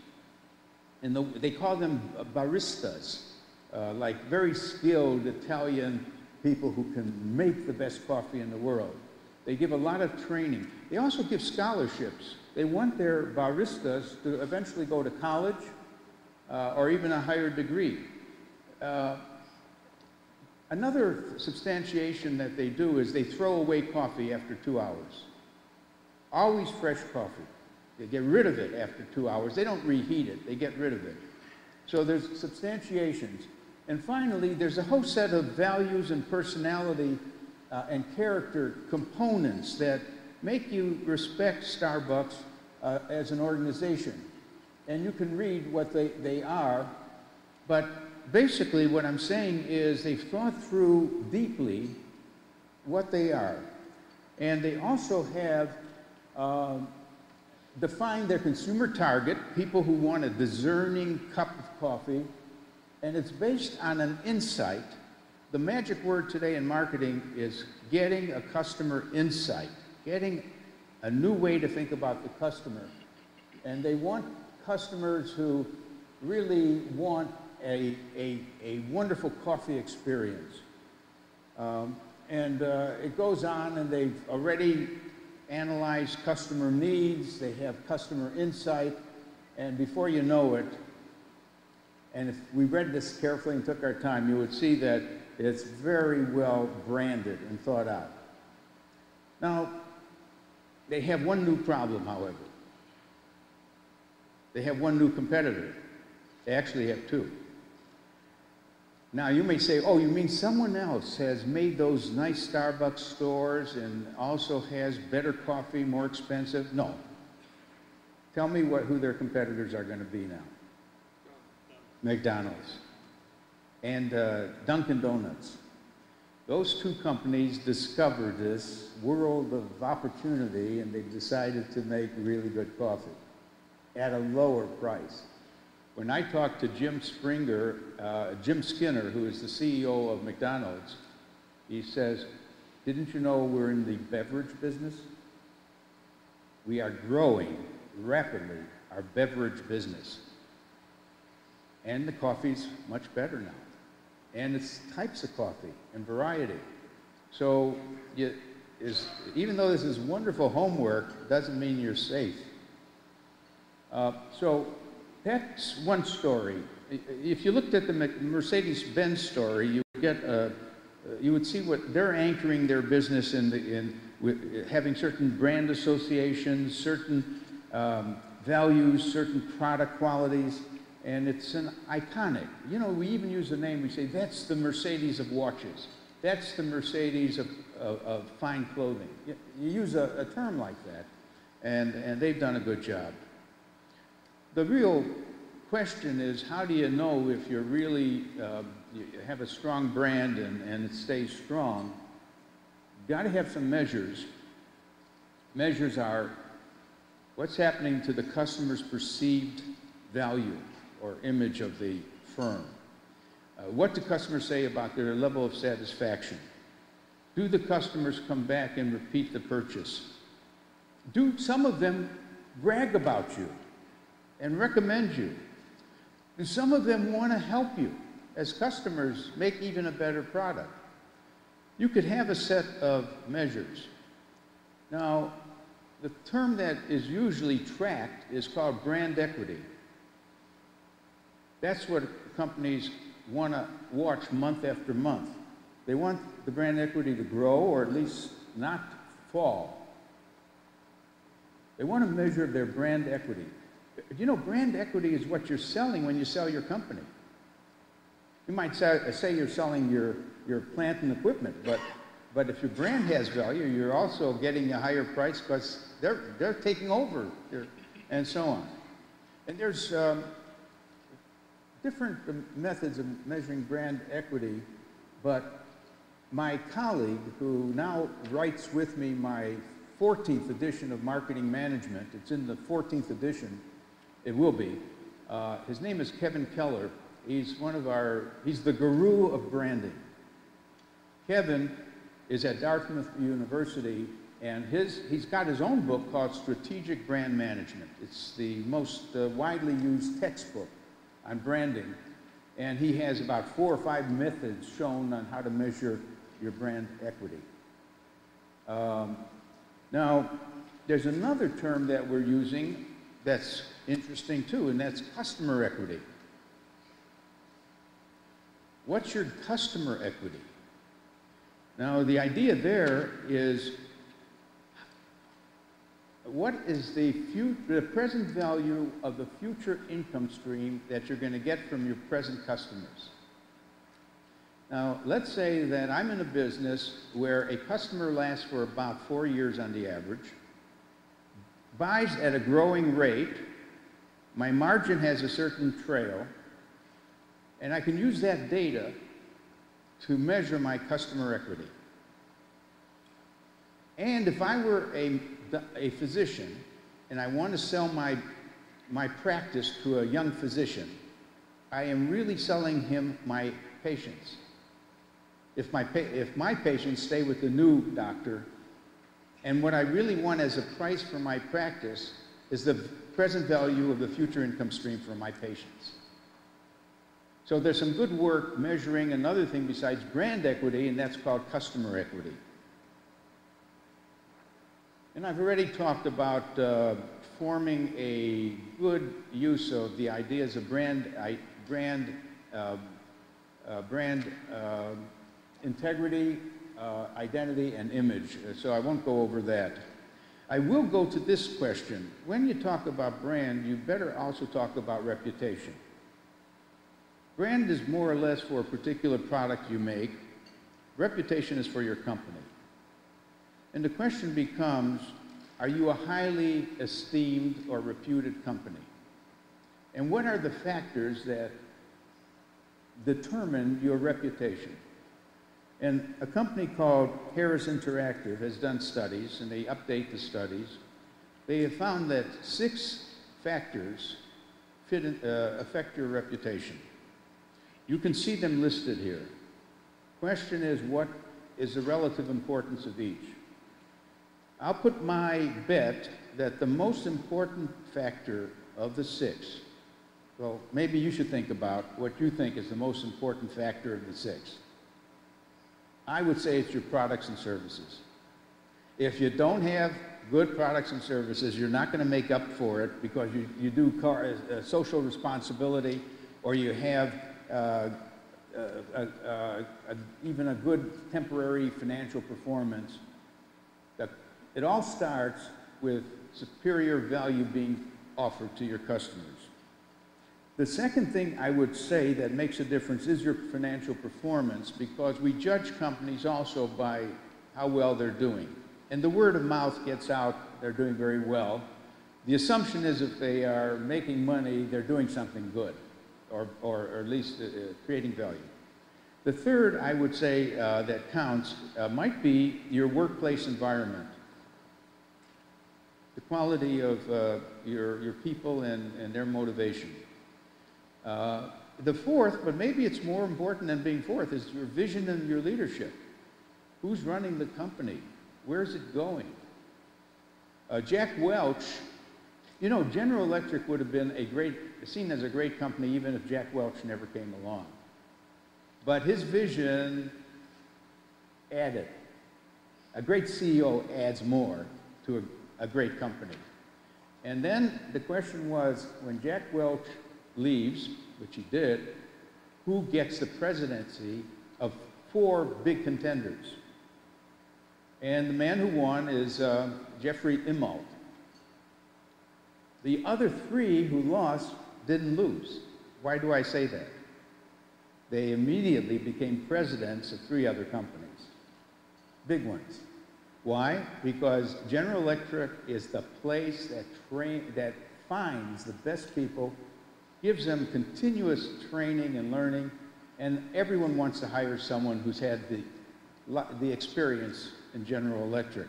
They call them baristas, like very skilled Italian people who can make the best coffee in the world. They give a lot of training. They also give scholarships. They want their baristas to eventually go to college or even a higher degree. Another substantiation that they do is they throw away coffee after 2 hours. Always fresh coffee. They get rid of it after 2 hours. They don't reheat it, they get rid of it. So there's substantiations. And finally, there's a whole set of values and personality and character components that make you respect Starbucks as an organization. And you can read what they are, but basically what I'm saying is they've thought through deeply what they are. And they also have defined their consumer target, people who want a discerning cup of coffee, and it's based on an insight. The magic word today in marketing is getting a customer insight, getting a new way to think about the customer. And they want customers who really want a wonderful coffee experience. It goes on, and they've already analyzed customer needs, they have customer insight, and before you know it, and if we read this carefully and took our time, you would see that it's very well branded and thought out. Now, they have one new problem, however. They have one new competitor. They actually have two. Now, you may say, oh, you mean someone else has made those nice Starbucks stores and also has better coffee, more expensive? No. Tell me who their competitors are going to be now. McDonald's and Dunkin' Donuts. Those two companies discovered this world of opportunity, and they decided to make really good coffee at a lower price. When I talked to Jim Skinner, who is the CEO of McDonald's, he says, "Didn't you know we're in the beverage business? We are growing rapidly our beverage business. And the coffee's much better now. And it's types of coffee and variety. So even though this is wonderful homework, doesn't mean you're safe." So that's one story. If you looked at the Mercedes-Benz story, you would see what they're anchoring their business in having certain brand associations, certain values, certain product qualities, and it's an iconic. You know, we even use the name, we say, that's the Mercedes of watches. That's the Mercedes of fine clothing. You use a term like that, and they've done a good job. The real question is, how do you know if you're really, you have a strong brand and it stays strong? You've got to have some measures. Measures are what's happening to the customer's perceived value or image of the firm. What do customers say about their level of satisfaction? Do the customers come back and repeat the purchase? Do some of them brag about you and recommend you? Do some of them want to help you as customers make even a better product? You could have a set of measures. Now, the term that is usually tracked is called brand equity. That's what companies want to watch month after month. They want the brand equity to grow or at least not fall. They want to measure their brand equity. You know, brand equity is what you're selling when you sell your company. You might say you're selling your plant and equipment, but if your brand has value, you're also getting a higher price because they're taking over, and so on. And there's different methods of measuring brand equity, but my colleague, who now writes with me my 14th edition of Marketing Management, it's in the 14th edition, it will be, his name is Kevin Keller. He's the guru of branding. Kevin is at Dartmouth University, and he's got his own book called Strategic Brand Management. It's the most widely used textbook on branding, and he has about 4 or 5 methods shown on how to measure your brand equity. Now, there's another term that we're using that's interesting too, and that's customer equity. What's your customer equity? Now, the idea there is, what is the present value of the future income stream that you're going to get from your present customers? Now, let's say that I'm in a business where a customer lasts for about 4 years on the average, buys at a growing rate, my margin has a certain trail, and I can use that data to measure my customer equity. And if I were a physician and I want to sell my practice to a young physician, I am really selling him my patients. If my patients stay with the new doctor, and what I really want as a price for my practice is the present value of the future income stream for my patients. So there's some good work measuring another thing besides brand equity, and that's called customer equity. And I've already talked about forming a good use of the ideas of brand integrity, identity, and image, so I won't go over that. I will go to this question. When you talk about brand, you better also talk about reputation. Brand is more or less for a particular product you make. Reputation is for your company. And the question becomes, are you a highly esteemed or reputed company? And what are the factors that determine your reputation? And a company called Harris Interactive has done studies, and they update the studies. They have found that 6 factors affect your reputation? You can see them listed here. Question is, what is the relative importance of each? I'll put my bet that the most important factor of the 6, well, maybe you should think about what you think is the most important factor of the 6. I would say it's your products and services. If you don't have good products and services, you're not going to make up for it because you do social responsibility, or you have even a good temporary financial performance. It all starts with superior value being offered to your customers. The second thing I would say that makes a difference is your financial performance, because we judge companies also by how well they're doing. And the word of mouth gets out, they're doing very well. The assumption is if they are making money, they're doing something good, or at least creating value. The third, I would say, that counts might be your workplace environment. The quality of your people and their motivation. The fourth, but maybe it's more important than being fourth, is your vision and your leadership. Who's running the company? Where's it going? Jack Welch, you know, General Electric would have been seen as a great company even if Jack Welch never came along. But his vision added. A great CEO adds more to a great company. And then the question was, when Jack Welch leaves, which he did, who gets the presidency of 4 big contenders? And the man who won is Jeffrey Immelt. The other 3 who lost didn't lose. Why do I say that? They immediately became presidents of 3 other companies, big ones. Why? Because General Electric is the place that finds the best people, gives them continuous training and learning, and everyone wants to hire someone who's had the experience in General Electric,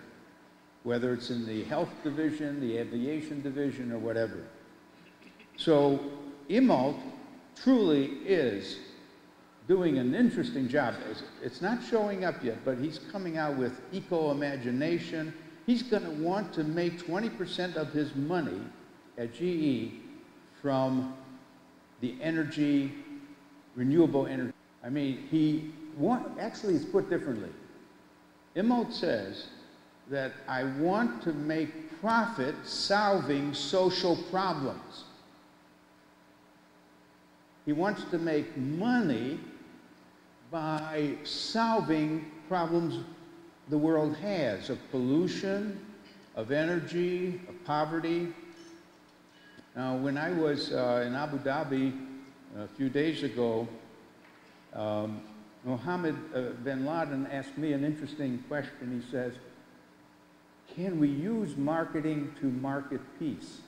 whether it's in the health division, the aviation division, or whatever. So Immelt truly is doing an interesting job. It's not showing up yet, but he's coming out with eco-imagination. He's going to want to make 20% of his money at GE from the energy, renewable energy. I mean, actually it's put differently. Immelt says that I want to make profit solving social problems. He wants to make money by solving problems the world has, of pollution, of energy, of poverty. Now, when I was in Abu Dhabi a few days ago, Mohammed bin Laden asked me an interesting question. He says, can we use marketing to market peace?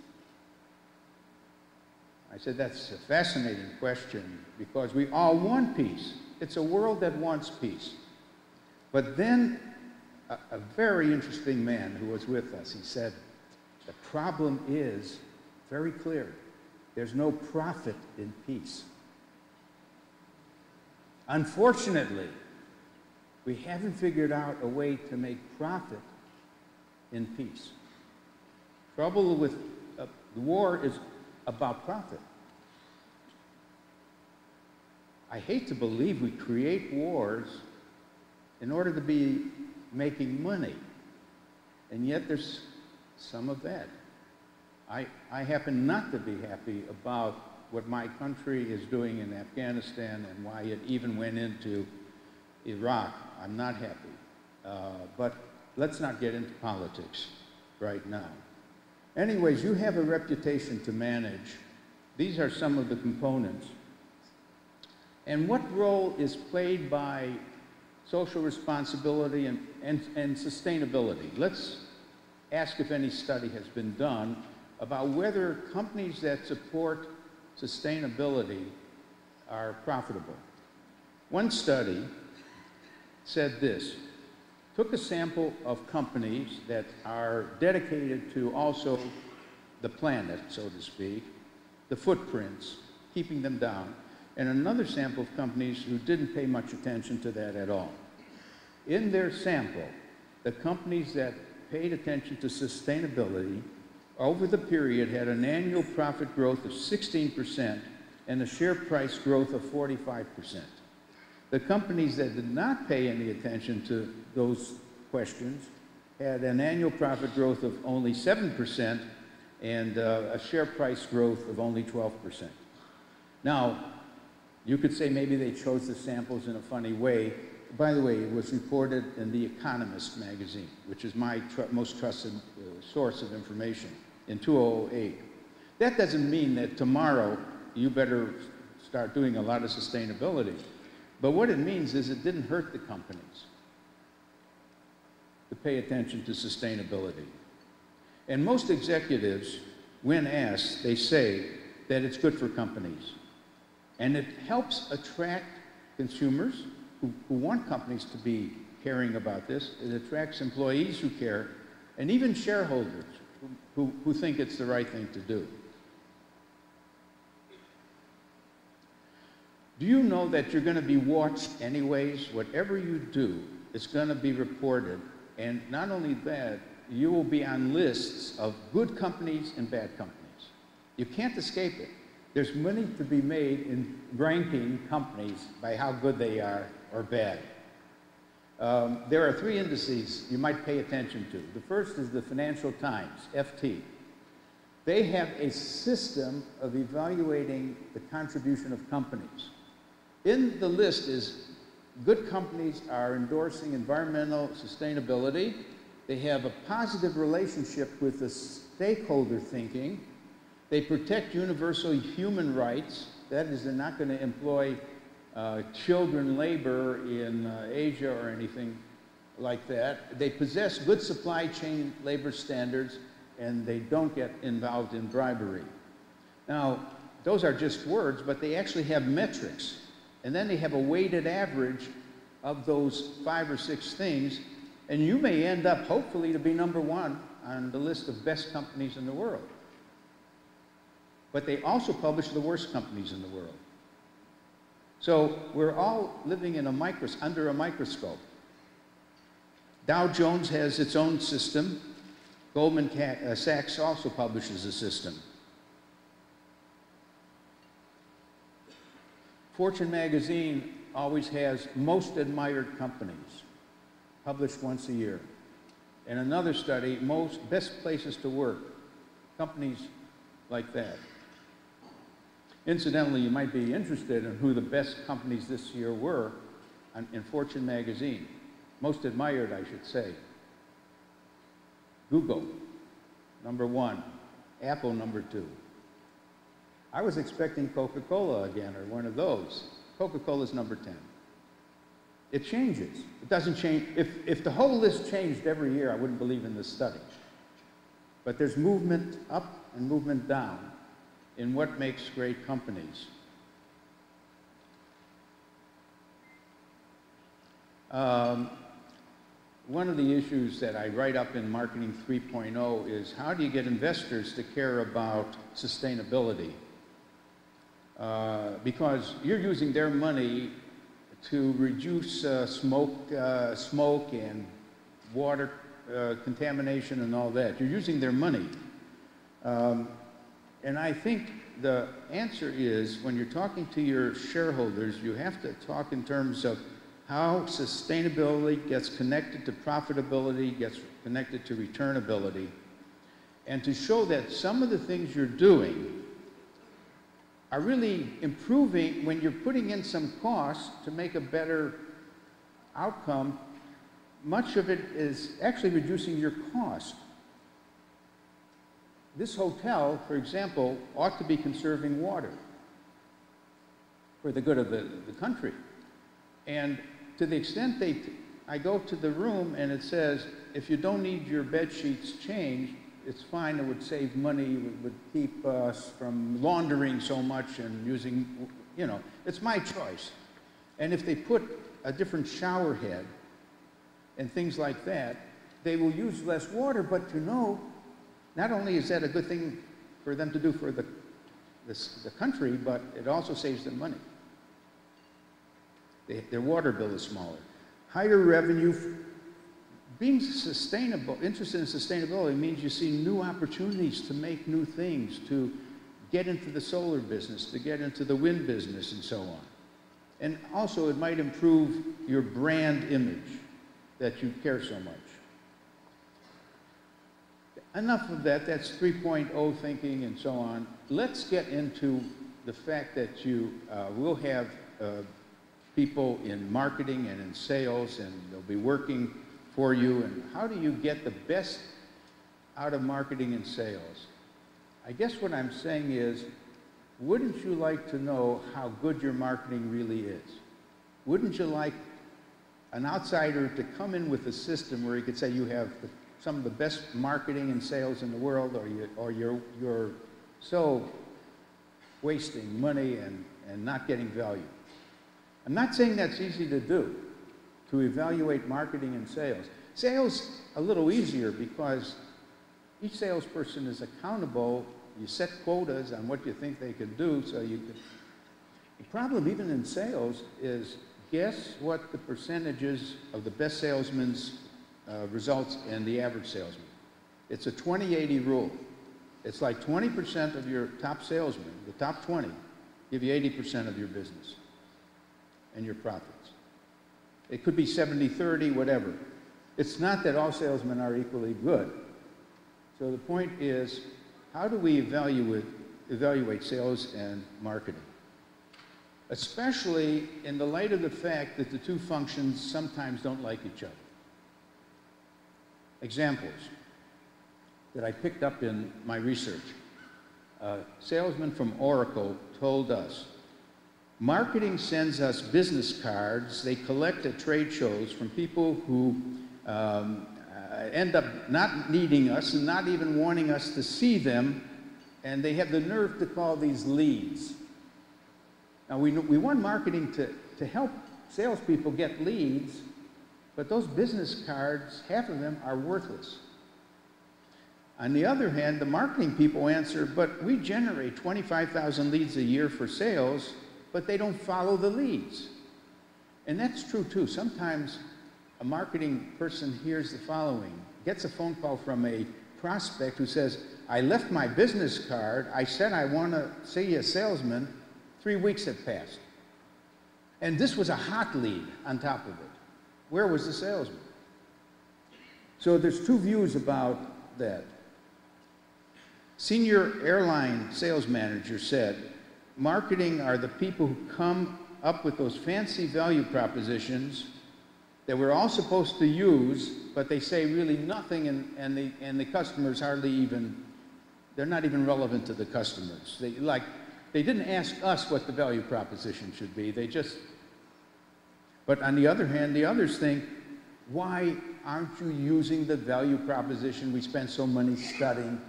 I said, that's a fascinating question, because we all want peace. It's a world that wants peace. But then a very interesting man who was with us, he said, the problem is very clear. There's no profit in peace. Unfortunately, we haven't figured out a way to make profit in peace. Trouble with the war is about profit. I hate to believe we create wars in order to be making money, and yet there's some of that. I happen not to be happy about what my country is doing in Afghanistan and why it even went into Iraq. I'm not happy. But let's not get into politics right now. Anyways, you have a reputation to manage. These are some of the components. And what role is played by social responsibility and sustainability? Let's ask if any study has been done about whether companies that support sustainability are profitable. One study said this: took a sample of companies that are dedicated to also the planet, so to speak, the footprints, keeping them down, and another sample of companies who didn't pay much attention to that at all. In their sample, the companies that paid attention to sustainability over the period had an annual profit growth of 16% and a share price growth of 45%. The companies that did not pay any attention to those questions had an annual profit growth of only 7% and a share price growth of only 12%. Now, you could say maybe they chose the samples in a funny way. By the way, it was reported in The Economist magazine, which is my most trusted source of information, in 2008. That doesn't mean that tomorrow you better start doing a lot of sustainability. But what it means is it didn't hurt the companies to pay attention to sustainability. And most executives, when asked, they say that it's good for companies. And it helps attract consumers who want companies to be caring about this. It attracts employees who care, and even shareholders who think it's the right thing to do. Do you know that you're going to be watched anyways? Whatever you do, it's going to be reported. And not only that, you will be on lists of good companies and bad companies. You can't escape it. There's money to be made in ranking companies by how good they are or bad. There are 3 indices you might pay attention to. The first is the Financial Times, FT. They have a system of evaluating the contribution of companies. In the list is good companies are endorsing environmental sustainability. They have a positive relationship with the stakeholder thinking. They protect universal human rights. That is, they're not going to employ children labor in Asia or anything like that. They possess good supply chain labor standards, and they don't get involved in bribery. Now, those are just words, but they actually have metrics. And then they have a weighted average of those 5 or 6 things, and you may end up, hopefully, to be #1 on the list of best companies in the world. But they also publish the worst companies in the world. So we're all living in under a microscope. Dow Jones has its own system. Goldman Sachs also publishes a system. Fortune magazine always has most admired companies, published once a year. And another study, best places to work, companies like that. Incidentally, you might be interested in who the best companies this year were in Fortune magazine. Most admired, I should say. Google, #1. Apple, #2. I was expecting Coca-Cola again, or one of those. Coca-Cola's #10. It changes. It doesn't change. If the whole list changed every year, I wouldn't believe in this study. But there's movement up and movement down in what makes great companies. One of the issues that I write up in Marketing 3.0 is how do you get investors to care about sustainability? Because you're using their money to reduce smoke and water contamination and all that. You're using their money. And I think the answer is when you're talking to your shareholders, you have to talk in terms of how sustainability gets connected to profitability, gets connected to returnability, and to show that some of the things you're doing are really improving when you're putting in some cost to make a better outcome. Much of it is actually reducing your cost. This hotel, for example, ought to be conserving water for the good of the country. And to the extent I go to the room and it says, if you don't need your bed sheets changed, it's fine, it would save money, it would keep us from laundering so much and using, it's my choice. And if they put a different shower head and things like that, they will use less water, but not only is that a good thing for them to do for the the country, but it also saves them money. Their water bill is smaller. Higher revenue. Being sustainable, interested in sustainability means you see new opportunities to make new things, to get into the solar business, to get into the wind business, and so on. And also, it might improve your brand image that you care so much. Enough of that. That's 3.0 thinking and so on. Let's get into the fact that you will have people in marketing and in sales, and they'll be working for you. And how do you get the best out of marketing and sales? I guess what I'm saying is, wouldn't you like to know how good your marketing really is? Wouldn't you like an outsider to come in with a system where you could say you have some of the best marketing and sales in the world, or you're so wasting money and not getting value? I'm not saying that's easy to do, to evaluate marketing and sales. Sales, a little easier because each salesperson is accountable. You set quotas on what you think they can do, so you can. The problem even in sales is, guess what the percentages of the best salesmen's results in the average salesman? It's a 20-80 rule. It's like 20% of your top salesmen, the top 20, give you 80% of your business and your profits. It could be 70-30, whatever. It's not that all salesmen are equally good. So the point is, how do we evaluate sales and marketing? Especially in the light of the fact that the two functions sometimes don't like each other. Examples that I picked up in my research. A salesman from Oracle told us, marketing sends us business cards they collect at trade shows from people who end up not needing us and not even wanting us to see them, and they have the nerve to call these leads. Now, we want marketing to help salespeople get leads, but those business cards, half of them are worthless. On the other hand, the marketing people answer, but we generate 25,000 leads a year for sales, but they don't follow the leads. And that's true too. Sometimes a marketing person hears the following, gets a phone call from a prospect who says, I left my business card, I said I want to see a salesman, 3 weeks have passed. And this was a hot lead on top of it. Where was the salesman? So there's two views about that. Senior airline sales manager said, marketing are the people who come up with those fancy value propositions that we're all supposed to use, but they say really nothing, and the customers hardly even, they're not even relevant to the customers. They didn't ask us what the value proposition should be. They just, but on the other hand, the others think, why aren't you using the value proposition we spent so money studying?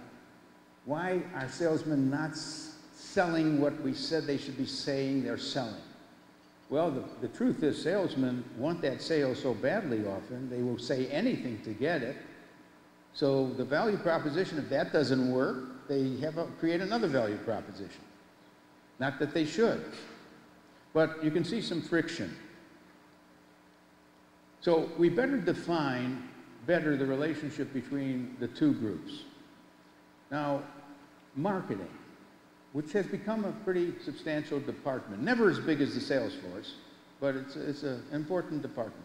Why are salesmen not selling what we said they should be saying they're selling? Well, the truth is salesmen want that sale so badly often, they will say anything to get it. So the value proposition, if that doesn't work, they create another value proposition. Not that they should, but you can see some friction. So we better define the relationship between the two groups. Now, marketing, which has become a pretty substantial department, never as big as the sales force, but it's an important department,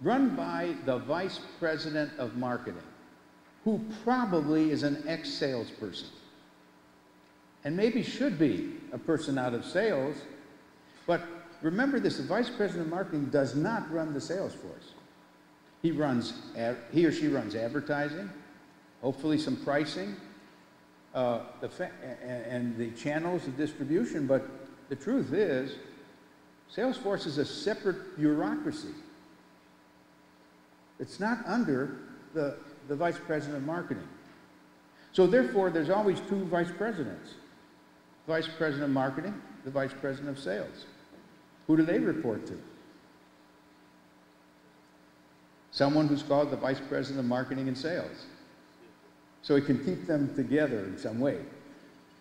run by the vice president of marketing, who probably is an ex-salesperson, and maybe should be a person out of sales. But remember this, the vice president of marketing does not run the sales force. He or she runs advertising, hopefully some pricing, and the channels of distribution, but the truth is, Salesforce is a separate bureaucracy. It's not under the vice president of marketing. So therefore, there's always two vice presidents. Vice president of marketing, the vice president of sales. Who do they report to? Someone who's called the vice president of marketing and sales. So he can keep them together in some way.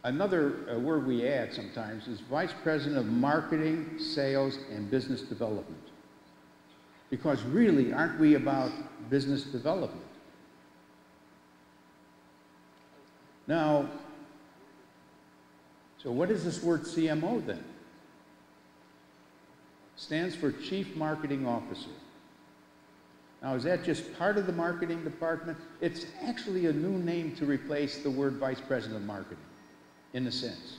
Another word we add sometimes is Vice President of Marketing, Sales, and Business Development. Because really, aren't we about business development? Now, so what is this word CMO then? Stands for Chief Marketing Officer. Now, is that just part of the marketing department? It's actually a new name to replace the word Vice President of Marketing, in a sense.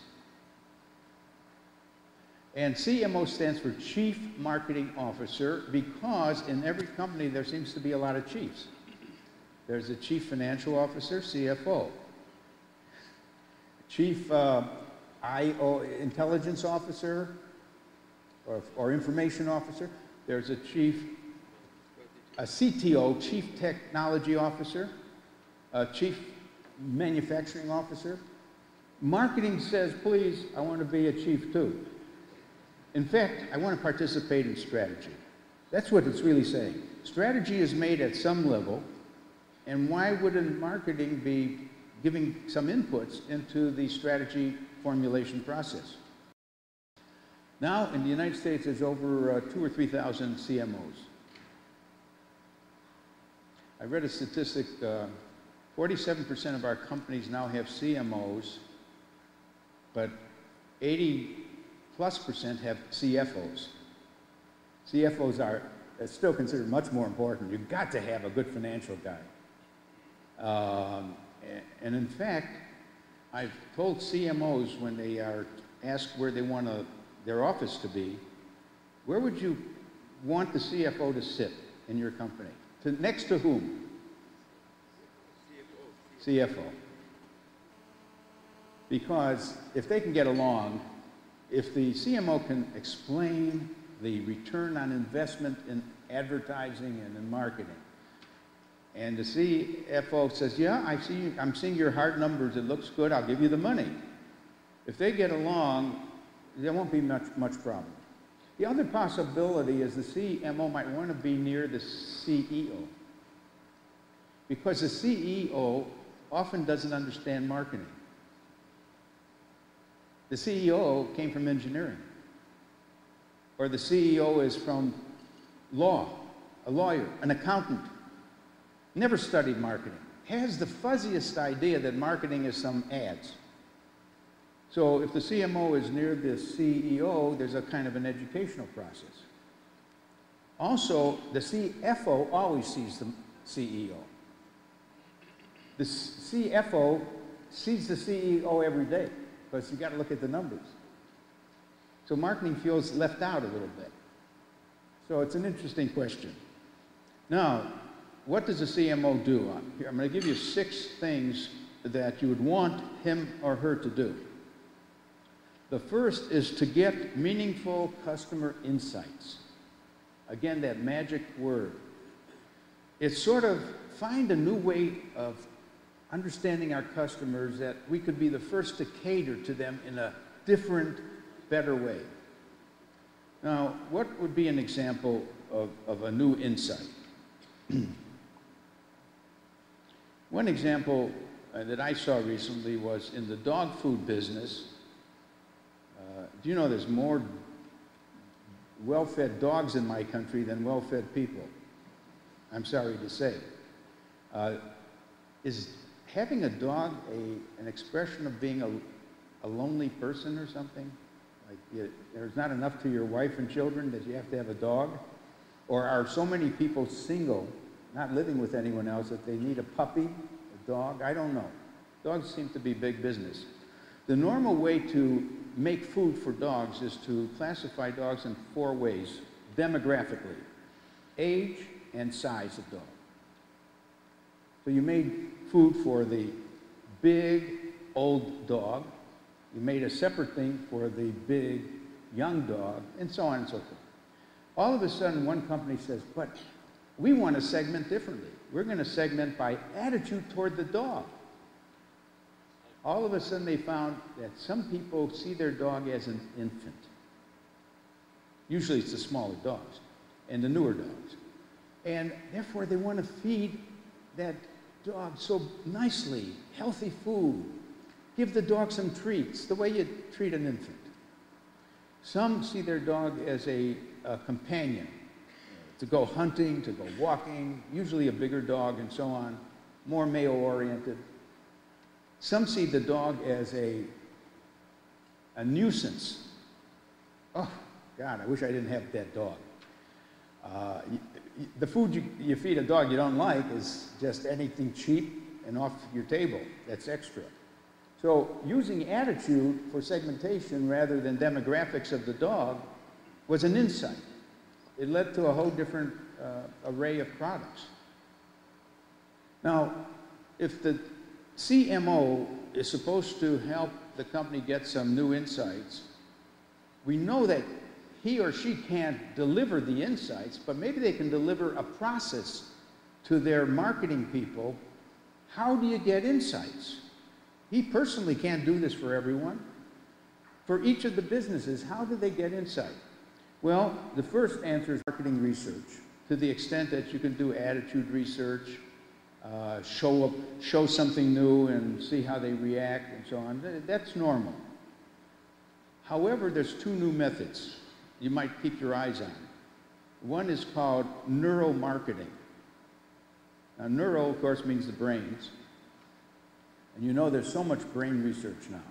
And CMO stands for Chief Marketing Officer because in every company there seems to be a lot of chiefs. There's a Chief Financial Officer, CFO. Chief Intelligence Officer or Information Officer. There's a CTO, Chief Technology Officer, a Chief Manufacturing Officer. Marketing says, please, I want to be a chief too. In fact, I want to participate in strategy. That's what it's really saying. Strategy is made at some level, and why wouldn't marketing be giving some inputs into the strategy formulation process? Now, in the United States, there's over 2,000 or 3,000 CMOs. I read a statistic, 47% of our companies now have CMOs, but 80+% have CFOs. CFOs are still considered much more important. You've got to have a good financial guy. And in fact, I've told CMOs when they are asked where they want their office to be, where would you want the CFO to sit in your company? Next to whom? CFO. Because if they can get along, if the CMO can explain the return on investment in advertising and in marketing, and the CFO says, yeah, I'm seeing your hard numbers, it looks good, I'll give you the money. If they get along, there won't be much problem. The other possibility is the CMO might want to be near the CEO, because the CEO often doesn't understand marketing. The CEO came from engineering, or the CEO is from law, a lawyer, an accountant, never studied marketing, has the fuzziest idea that marketing is some ads. So if the CMO is near the CEO, there's a kind of an educational process. Also, the CFO always sees the CEO. The CFO sees the CEO every day, because you've got to look at the numbers. So marketing feels left out a little bit. So it's an interesting question. Now, what does a CMO do? Here, I'm going to give you 6 things that you would want him or her to do. The first is to get meaningful customer insights. Again, that magic word. It's sort of find a new way of understanding our customers that we could be the first to cater to them in a different, better way. Now, what would be an example of a new insight? One example that I saw recently was in the dog food business. Do you know there's more well-fed dogs in my country than well-fed people? I'm sorry to say. Is having a dog an expression of being a lonely person or something? Like there's not enough to your wife and children that you have to have a dog? Or are so many people single, not living with anyone else, that they need a puppy, a dog? I don't know. Dogs seem to be big business. The normal way to make food for dogs is to classify dogs in 4 ways, demographically: age and size of dog. So you made food for the big, old dog. You made a separate thing for the big, young dog, and so on and so forth. All of a sudden, one company says, but we want to segment differently. We're going to segment by attitude toward the dog. All of a sudden, they found that some people see their dog as an infant. Usually, it's the smaller dogs and the newer dogs. And therefore, they want to feed that dog so nicely, healthy food. Give the dog some treats, the way you treat an infant. Some see their dog as a companion, to go hunting, to go walking, usually a bigger dog and so on, more male-oriented. Some see the dog as a nuisance. Oh, God, I wish I didn't have that dog. The food you feed a dog you don't like is just anything cheap and off your table. That's extra. So using attitude for segmentation rather than demographics of the dog was an insight. It led to a whole different array of products. Now, if the CMO is supposed to help the company get some new insights, we know that he or she can't deliver the insights, but maybe they can deliver a process to their marketing people. How do you get insights? He personally can't do this for everyone. For each of the businesses, how do they get insight? Well, the first answer is marketing research, to the extent that you can do attitude research, show something new and see how they react and so on. That's normal. However, there's two new methods you might keep your eyes on. One is called neuromarketing. Now, neuro, of course, means the brains. And you know there's so much brain research now.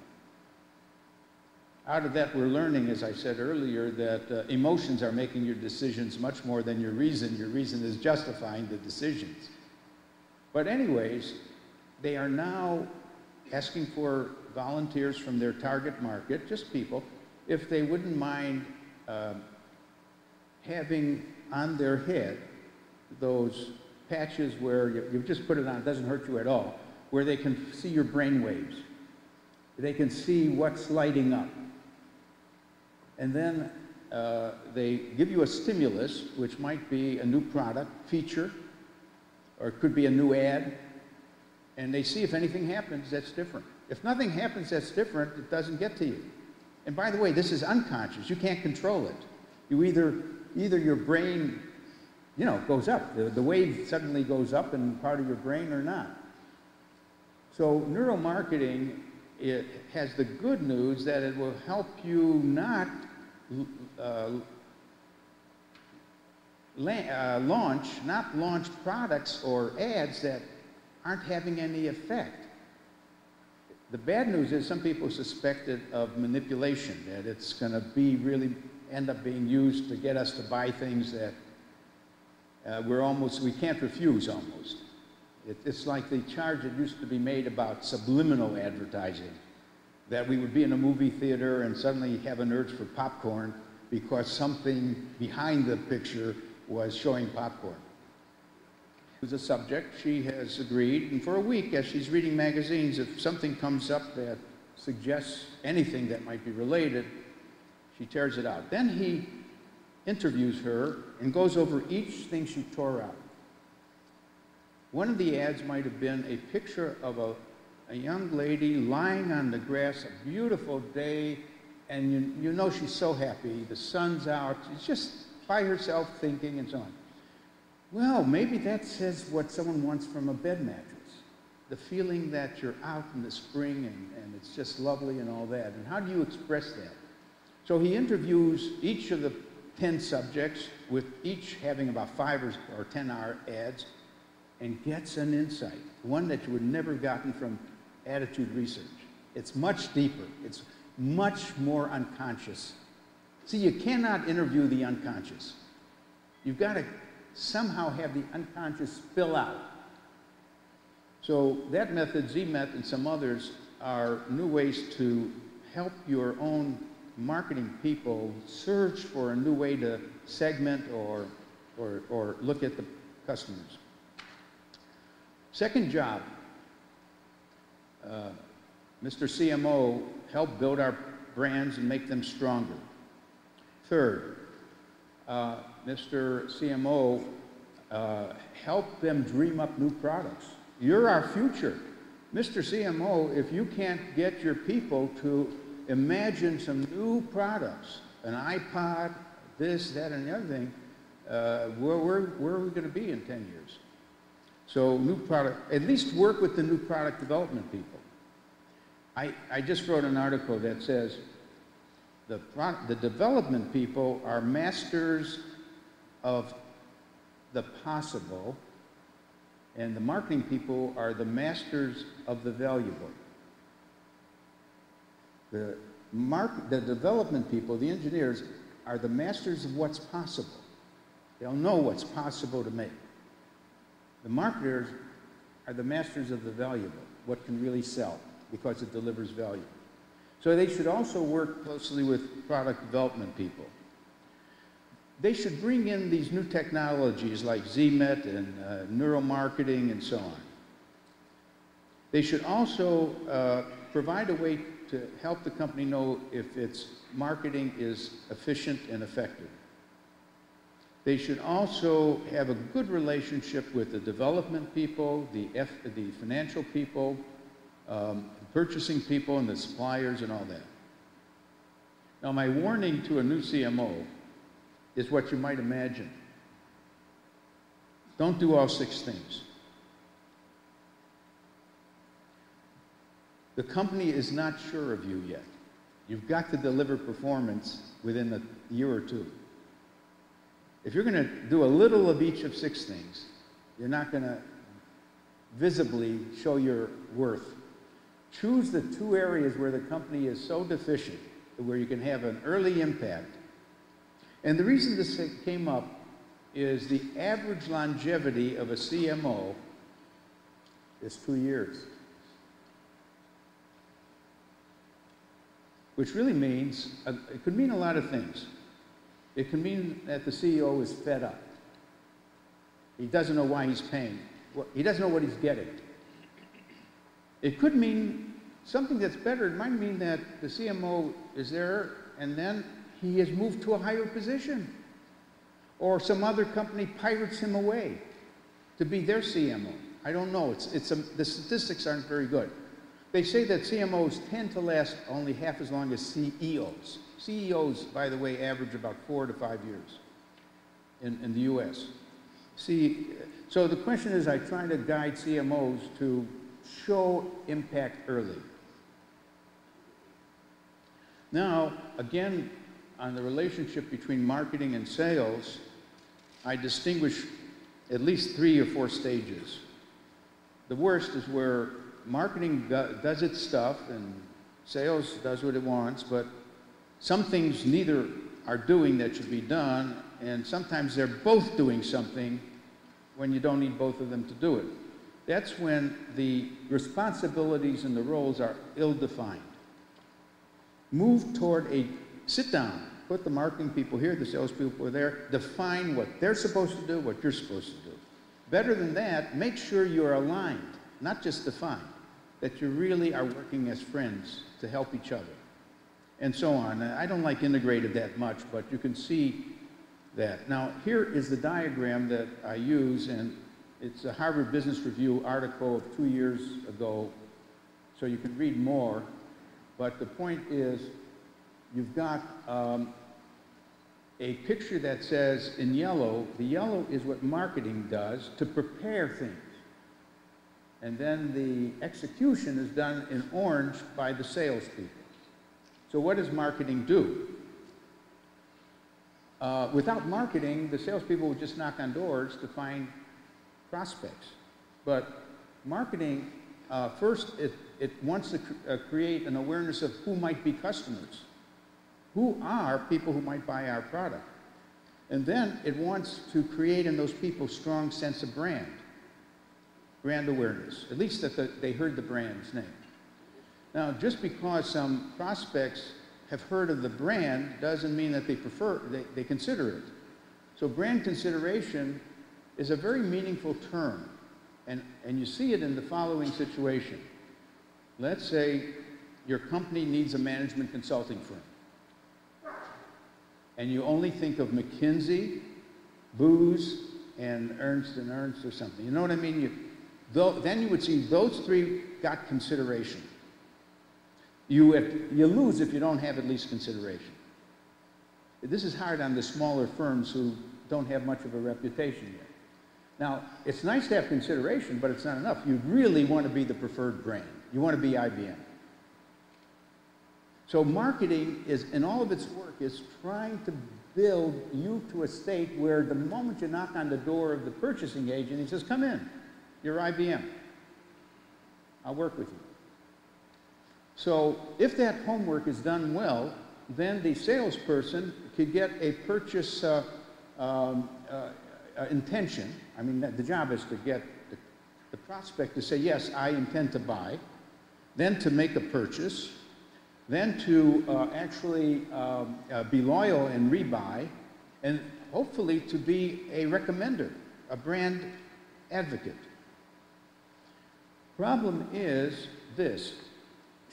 Out of that, we're learning, as I said earlier, that emotions are making your decisions much more than your reason. Your reason is justifying the decisions. But anyways, they are now asking for volunteers from their target market, just people, if they wouldn't mind having on their head those patches where you just put it on, it doesn't hurt you at all, where they can see your brain waves. They can see what's lighting up. And then they give you a stimulus, which might be a new product, feature, or it could be a new ad, and they see if anything happens that's different. If nothing happens that's different, it doesn't get to you. And by the way, this is unconscious. You can't control it. You either your brain, goes up. The wave suddenly goes up in part of your brain or not. So neuromarketing, it has the good news that it will help you not launch products or ads that aren't having any effect. The bad news is some people suspect it of manipulation, that it's going to be really end up being used to get us to buy things that we can't refuse almost. It's like the charge that used to be made about subliminal advertising, that we would be in a movie theater and suddenly have an urge for popcorn because something behind the picture was showing popcorn. Who's a subject, she has agreed, and for a week as she's reading magazines, if something comes up that suggests anything that might be related, she tears it out. Then he interviews her and goes over each thing she tore out. One of the ads might have been a picture of a young lady lying on the grass, a beautiful day, and you know she's so happy. The sun's out. She's just by herself thinking and so on. Well, maybe that says what someone wants from a bed mattress. The feeling that you're out in the spring and it's just lovely and all that. And how do you express that? So he interviews each of the 10 subjects, with each having about 5 or 10 ads, and gets an insight, one that you would never have gotten from attitude research. It's much deeper. It's much more unconscious. See, you cannot interview the unconscious. You've got to somehow have the unconscious spill out. So that method, Z-Met, and some others are new ways to help your own marketing people search for a new way to segment or look at the customers. Second job, Mr. CMO, help build our brands and make them stronger. Third, Mr. CMO, help them dream up new products. You're our future. Mr. CMO, if you can't get your people to imagine some new products, an iPod, this, that, and the other thing, where are we going to be in 10 years? So new product, at least work with the new product development people. I just wrote an article that says the development people are masters of the possible, and the marketing people are the masters of the valuable. The development people, the engineers, are the masters of what's possible. They'll know what's possible to make. The marketers are the masters of the valuable, what can really sell, because it delivers value. So they should also work closely with product development people. They should bring in these new technologies like ZMET and Neuromarketing and so on. They should also provide a way to help the company know if its marketing is efficient and effective. They should also have a good relationship with the development people, the financial people, purchasing people, and the suppliers and all that. Now, my warning to a new CMO is what you might imagine. Don't do all 6 things. The company is not sure of you yet. You've got to deliver performance within a year or 2. If you're going to do a little of each of 6 things, you're not going to visibly show your worth. Choose the 2 areas where the company is so deficient, where you can have an early impact. And the reason this came up is the average longevity of a CMO is 2 years. Which really means, it could mean a lot of things. It can mean that the CEO is fed up. He doesn't know why he's paying. He doesn't know what he's getting. It could mean something that's better. It might mean that the CMO is there and then he has moved to a higher position. Or some other company pirates him away to be their CMO. I don't know. The statistics aren't very good. They say that CMOs tend to last only half as long as CEOs. CEOs, by the way, average about 4 to 5 years in the US. So the question is, I try to guide CMOs to show impact early. Now, again, on the relationship between marketing and sales, I distinguish at least 3 or 4 stages. The worst is where marketing does its stuff and sales does what it wants, but some things neither are doing that should be done, and sometimes they're both doing something when you don't need both of them to do it. That's when the responsibilities and the roles are ill-defined. Move toward sit down, put the marketing people here, the sales people there, define what they're supposed to do, what you're supposed to do. Better than that, make sure you're aligned, not just defined, that you really are working as friends to help each other, and so on. I don't like integrated that much, but you can see that. Now, here is the diagram that I use, and it's a Harvard Business Review article of 2 years ago, so you can read more. But the point is, you've got a picture that says in yellow, the yellow is what marketing does to prepare things. And then the execution is done in orange by the salespeople. So what does marketing do? Without marketing, the salespeople would just knock on doors to find prospects. But marketing, first, it wants to create an awareness of who might be customers. Who are people who might buy our product? And then it wants to create in those people strong sense of brand awareness, at least that they heard the brand's name. Now, just because some prospects have heard of the brand doesn't mean that they consider it. So brand consideration is a very meaningful term, and you see it in the following situation. Let's say your company needs a management consulting firm, and you only think of McKinsey, Booz, and Ernst & Ernst or something. You know what I mean? Then you would see those 3 got consideration. You lose if you don't have at least consideration. This is hard on the smaller firms who don't have much of a reputation yet. Now, it's nice to have consideration, but it's not enough. You really want to be the preferred brand. You want to be IBM. So marketing is, in all of its work, is trying to build you to a state where the moment you knock on the door of the purchasing agent, he says, come in, you're IBM. I'll work with you. So if that homework is done well, then the salesperson could get a purchase intention. I mean, the job is to get the prospect to say, yes, I intend to buy, then to make a purchase, then to actually be loyal and rebuy, and hopefully to be a recommender, a brand advocate. Problem is this: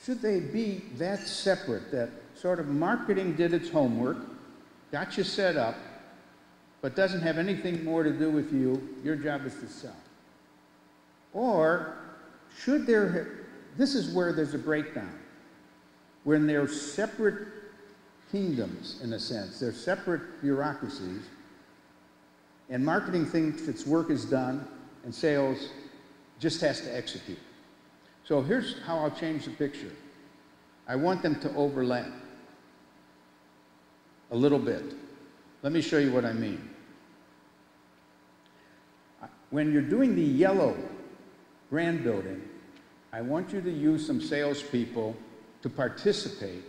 should they be that separate, that sort of marketing did its homework, got you set up, but doesn't have anything more to do with you, your job is to sell? Or should there, this is where there's a breakdown, when they're separate kingdoms, in a sense, they're separate bureaucracies, and marketing thinks its work is done, and sales just has to execute. So here's how I'll change the picture. I want them to overlap a little bit. Let me show you what I mean. When you're doing the yellow brand building, I want you to use some salespeople to participate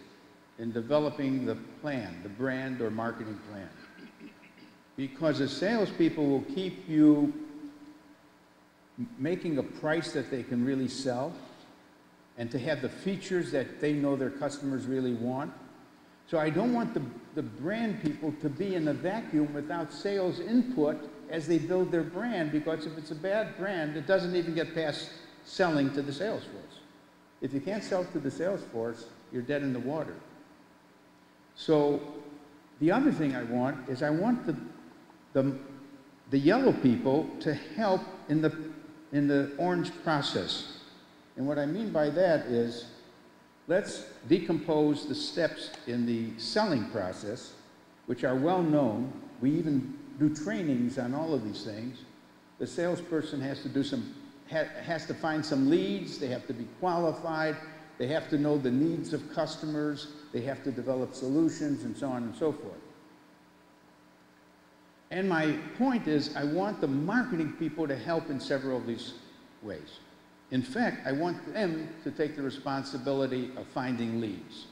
in developing the plan, the brand or marketing plan. Because the salespeople will keep you making a price that they can really sell, and to have the features that they know their customers really want. So I don't want the brand people to be in a vacuum without sales input as they build their brand, because if it's a bad brand, it doesn't even get past selling to the sales force. If you can't sell to the sales force, you're dead in the water. So the other thing I want is I want the yellow people to help in the orange process. And what I mean by that is, let's decompose the steps in the selling process, which are well known. We even do trainings on all of these things. The salesperson has to do has to find some leads, they have to be qualified, they have to know the needs of customers, they have to develop solutions, and so on and so forth. And my point is, I want the marketing people to help in several of these ways. In fact, I want them to take the responsibility of finding leads.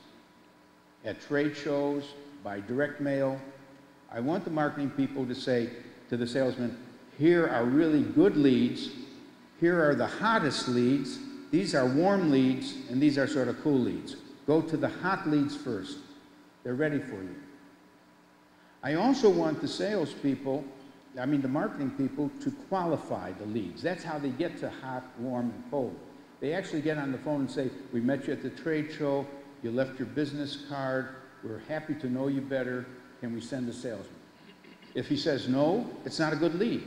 At trade shows, by direct mail, I want the marketing people to say to the salesman, here are really good leads, here are the hottest leads, these are warm leads, and these are sort of cool leads. Go to the hot leads first. They're ready for you. I also want the salespeople, the marketing people, to qualify the leads. That's how they get to hot, warm, and cold. They actually get on the phone and say, we met you at the trade show, you left your business card, we're happy to know you better, can we send a salesman? If he says no, it's not a good lead.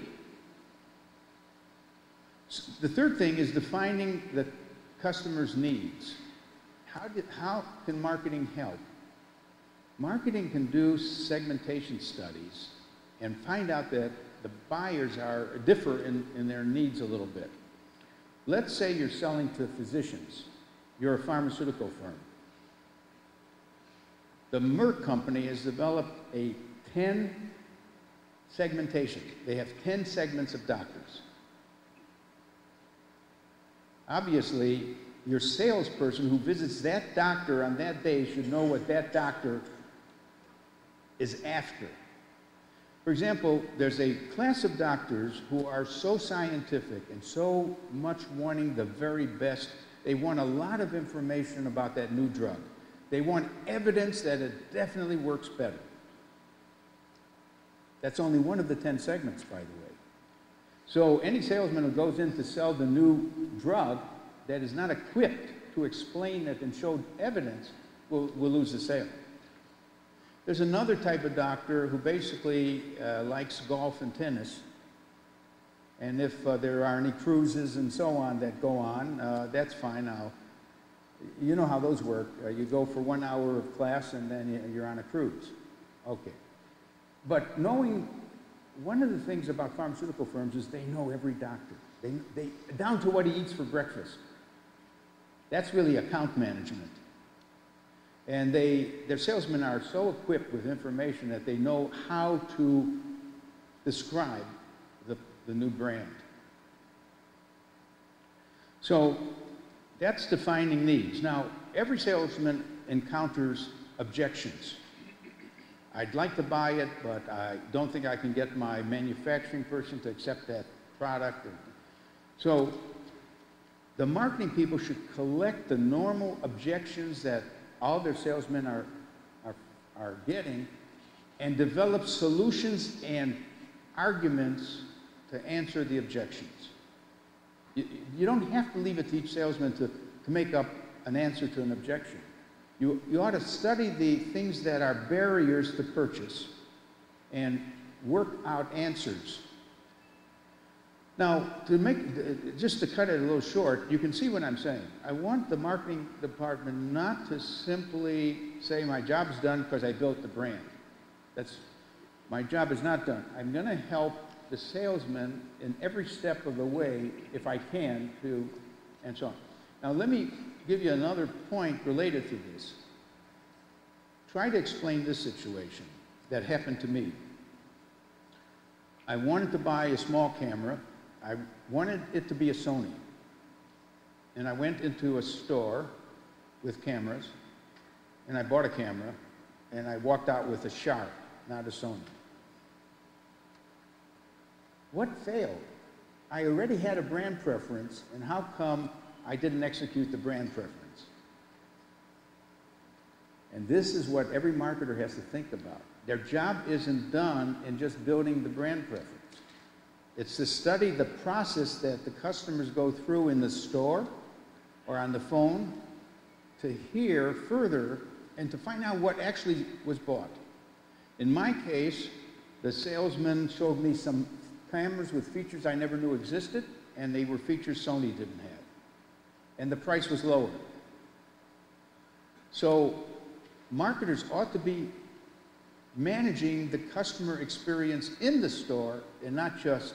The third thing is defining the customer's needs. How can marketing help? Marketing can do segmentation studies and find out that the buyers differ in their needs a little bit. Let's say you're selling to physicians. You're a pharmaceutical firm. The Merck company has developed a 10 segmentation. They have 10 segments of doctors. Obviously, your salesperson who visits that doctor on that day should know what that doctor is after. For example, there's a class of doctors who are so scientific and so much wanting the very best. They want a lot of information about that new drug. They want evidence that it definitely works better. That's only one of the 10 segments, by the way. So any salesman who goes in to sell the new drug that is not equipped to explain it and show evidence will lose the sale. There's another type of doctor who basically likes golf and tennis. And if there are any cruises and so on that go on, that's fine. You know how those work. You go for 1 hour of class and then you're on a cruise. Okay. But knowing, one of the things about pharmaceutical firms is they know every doctor. They down to what he eats for breakfast. That's really account management. And their salesmen are so equipped with information that they know how to describe the new brand. So that's defining needs. Now, every salesman encounters objections. I'd like to buy it, but I don't think I can get my manufacturing person to accept that product. So the marketing people should collect the normal objections that all their salesmen are getting and develop solutions and arguments to answer the objections. You don't have to leave it to each salesman to make up an answer to an objection. You ought to study the things that are barriers to purchase and work out answers. Now, just to cut it a little short, you can see what I'm saying. I want the marketing department not to simply say, my job is done because I built the brand. My job is not done. I'm going to help the salesman in every step of the way, if I can, and so on. Now, let me give you another point related to this. Try to explain this situation that happened to me. I wanted to buy a small camera. I wanted it to be a Sony. And I went into a store with cameras, and I bought a camera, and I walked out with a Sharp, not a Sony. What failed? I already had a brand preference, and how come I didn't execute the brand preference? And this is what every marketer has to think about. Their job isn't done in just building the brand preference. It's to study the process that the customers go through in the store or on the phone to hear further and to find out what actually was bought. In my case, the salesman showed me some cameras with features I never knew existed, and they were features Sony didn't have. And the price was lower. So marketers ought to be managing the customer experience in the store and not just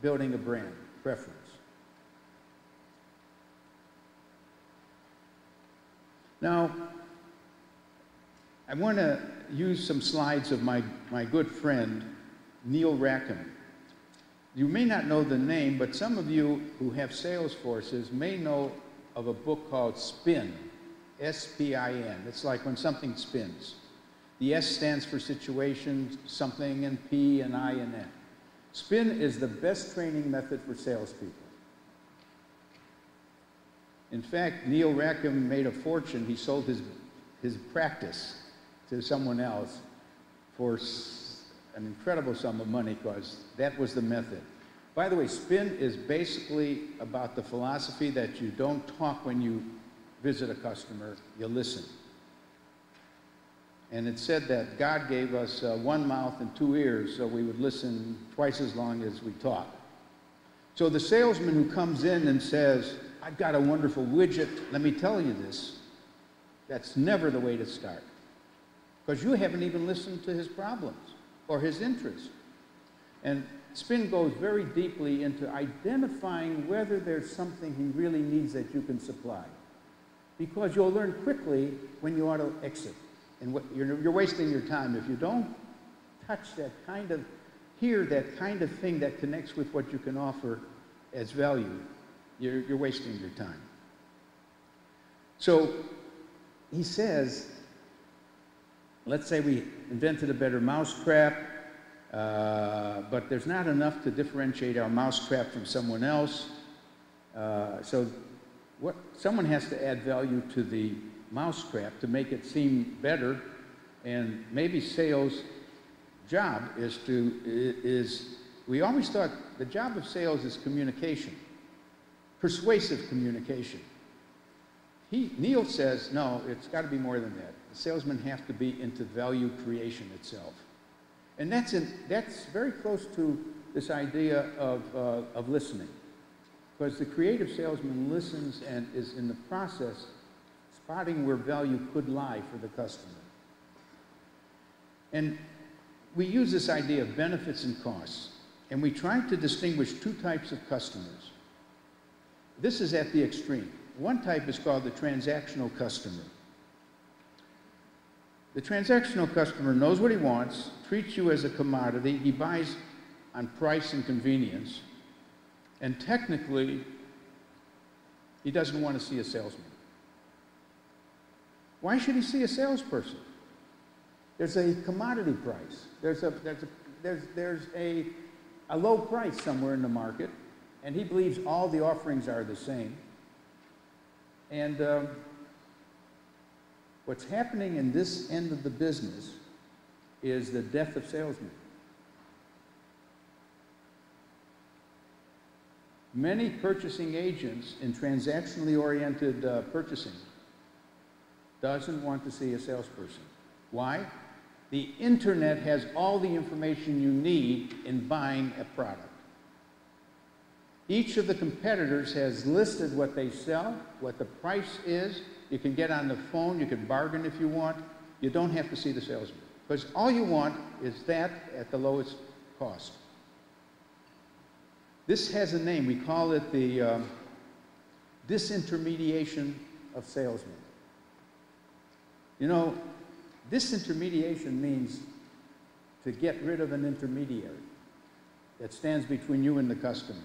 building a brand preference. Now, I want to use some slides of my good friend, Neil Rackham. You may not know the name, but some of you who have sales forces may know of a book called Spin, S-P-I-N. It's like when something spins. The S stands for situation, something, and P, and I, and N. Spin is the best training method for salespeople. In fact, Neil Rackham made a fortune. He sold his practice to someone else for an incredible sum of money because that was the method. By the way, Spin is basically about the philosophy that you don't talk when you visit a customer, you listen. And it said that God gave us one mouth and two ears so we would listen twice as long as we talk. So the salesman who comes in and says, I've got a wonderful widget, let me tell you this, that's never the way to start. Because you haven't even listened to his problems or his interests. And Spin goes very deeply into identifying whether there's something he really needs that you can supply. Because you'll learn quickly when you ought to exit. And you're wasting your time. If you don't touch that kind of, hear that kind of thing that connects with what you can offer as value, you're wasting your time. So he says, let's say we invented a better mousetrap, but there's not enough to differentiate our mousetrap from someone else. So someone has to add value to the mousetrap to make it seem better, and maybe sales' job we always thought the job of sales is communication, persuasive communication. Neil says, no, it's got to be more than that. The salesmen have to be into value creation itself. And that's very close to this idea of listening. Because the creative salesman listens and is in the process spotting where value could lie for the customer. And we use this idea of benefits and costs, and we try to distinguish two types of customers. This is at the extreme. One type is called the transactional customer. The transactional customer knows what he wants, treats you as a commodity, he buys on price and convenience, and technically, he doesn't want to see a salesman. Why should he see a salesperson? There's a commodity price. There's a low price somewhere in the market, and he believes all the offerings are the same. And what's happening in this end of the business is the death of salesmen. Many purchasing agents in transactionally oriented purchasing doesn't want to see a salesperson. Why? The internet has all the information you need in buying a product. Each of the competitors has listed what they sell, what the price is. You can get on the phone, you can bargain if you want. You don't have to see the salesman, because all you want is that at the lowest cost. This has a name. We call it the disintermediation of salesmen. You know, disintermediation means to get rid of an intermediary that stands between you and the customer.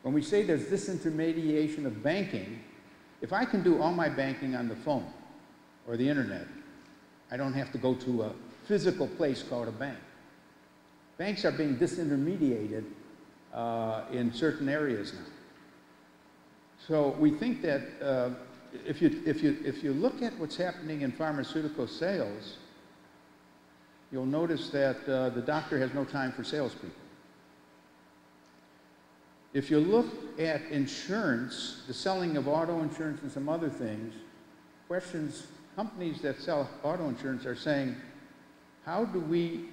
When we say there's disintermediation of banking, if I can do all my banking on the phone or the internet, I don't have to go to a physical place called a bank. Banks are being disintermediated in certain areas now. So we think that if you look at what's happening in pharmaceutical sales, you'll notice that the doctor has no time for salespeople. If you look at insurance, the selling of auto insurance and some other things, companies that sell auto insurance are saying, how do we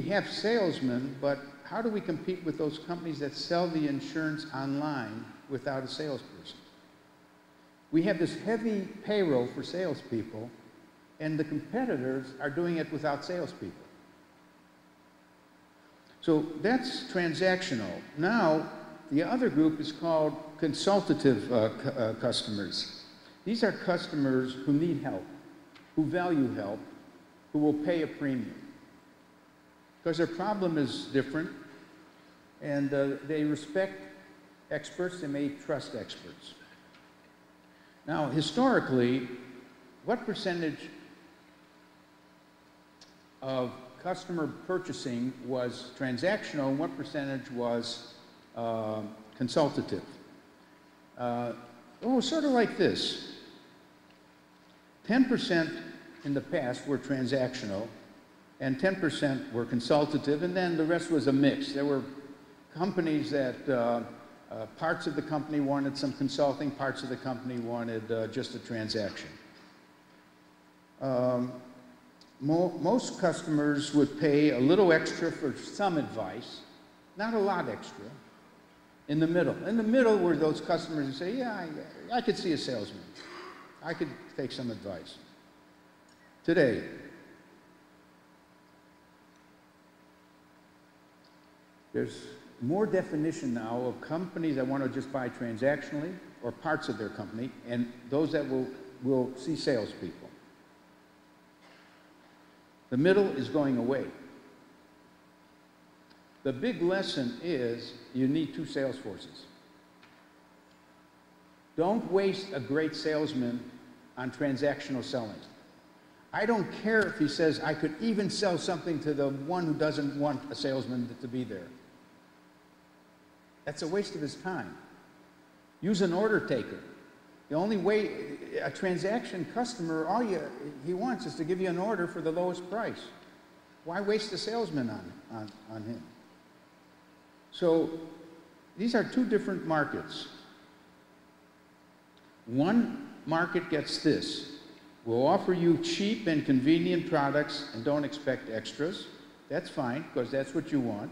have salesmen, but how do we compete with those companies that sell the insurance online without a salesperson? We have this heavy payroll for salespeople, and the competitors are doing it without salespeople. So that's transactional. Now, the other group is called consultative customers. These are customers who need help, who value help, who will pay a premium. Because their problem is different, and they respect experts, they may trust experts. Now, historically, what percentage of customer purchasing was transactional and what percentage was consultative? Sort of like this. 10% in the past were transactional, and 10% were consultative, and then the rest was a mix. There were companies that parts of the company wanted some consulting, parts of the company wanted just a transaction. Most customers would pay a little extra for some advice, not a lot extra. In the middle were those customers who say, yeah, I could see a salesman. I could take some advice. Today, there's more definition now of companies that want to just buy transactionally or parts of their company, and those that will see salespeople. The middle is going away. The big lesson is you need two sales forces. Don't waste a great salesman on transactional selling. I don't care if he says, I could even sell something to the one who doesn't want a salesman to be there. That's a waste of his time. Use an order taker. The only way, a transaction customer, he wants is to give you an order for the lowest price. Why waste a salesman on him? So these are two different markets. One market gets this. We'll offer you cheap and convenient products and don't expect extras. That's fine, because that's what you want.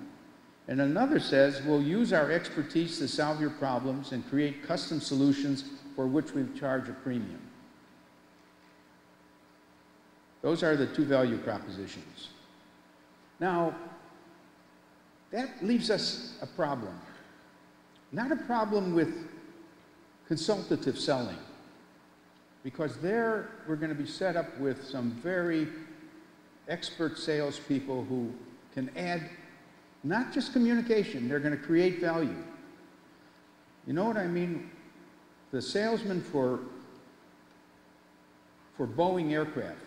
And another says, we'll use our expertise to solve your problems and create custom solutions for which we charge a premium. Those are the two value propositions. Now, that leaves us a problem. Not a problem with consultative selling. because there we're going to be set up with some very expert salespeople who can add not just communication, they're going to create value. You know what I mean? The salesman for Boeing aircraft,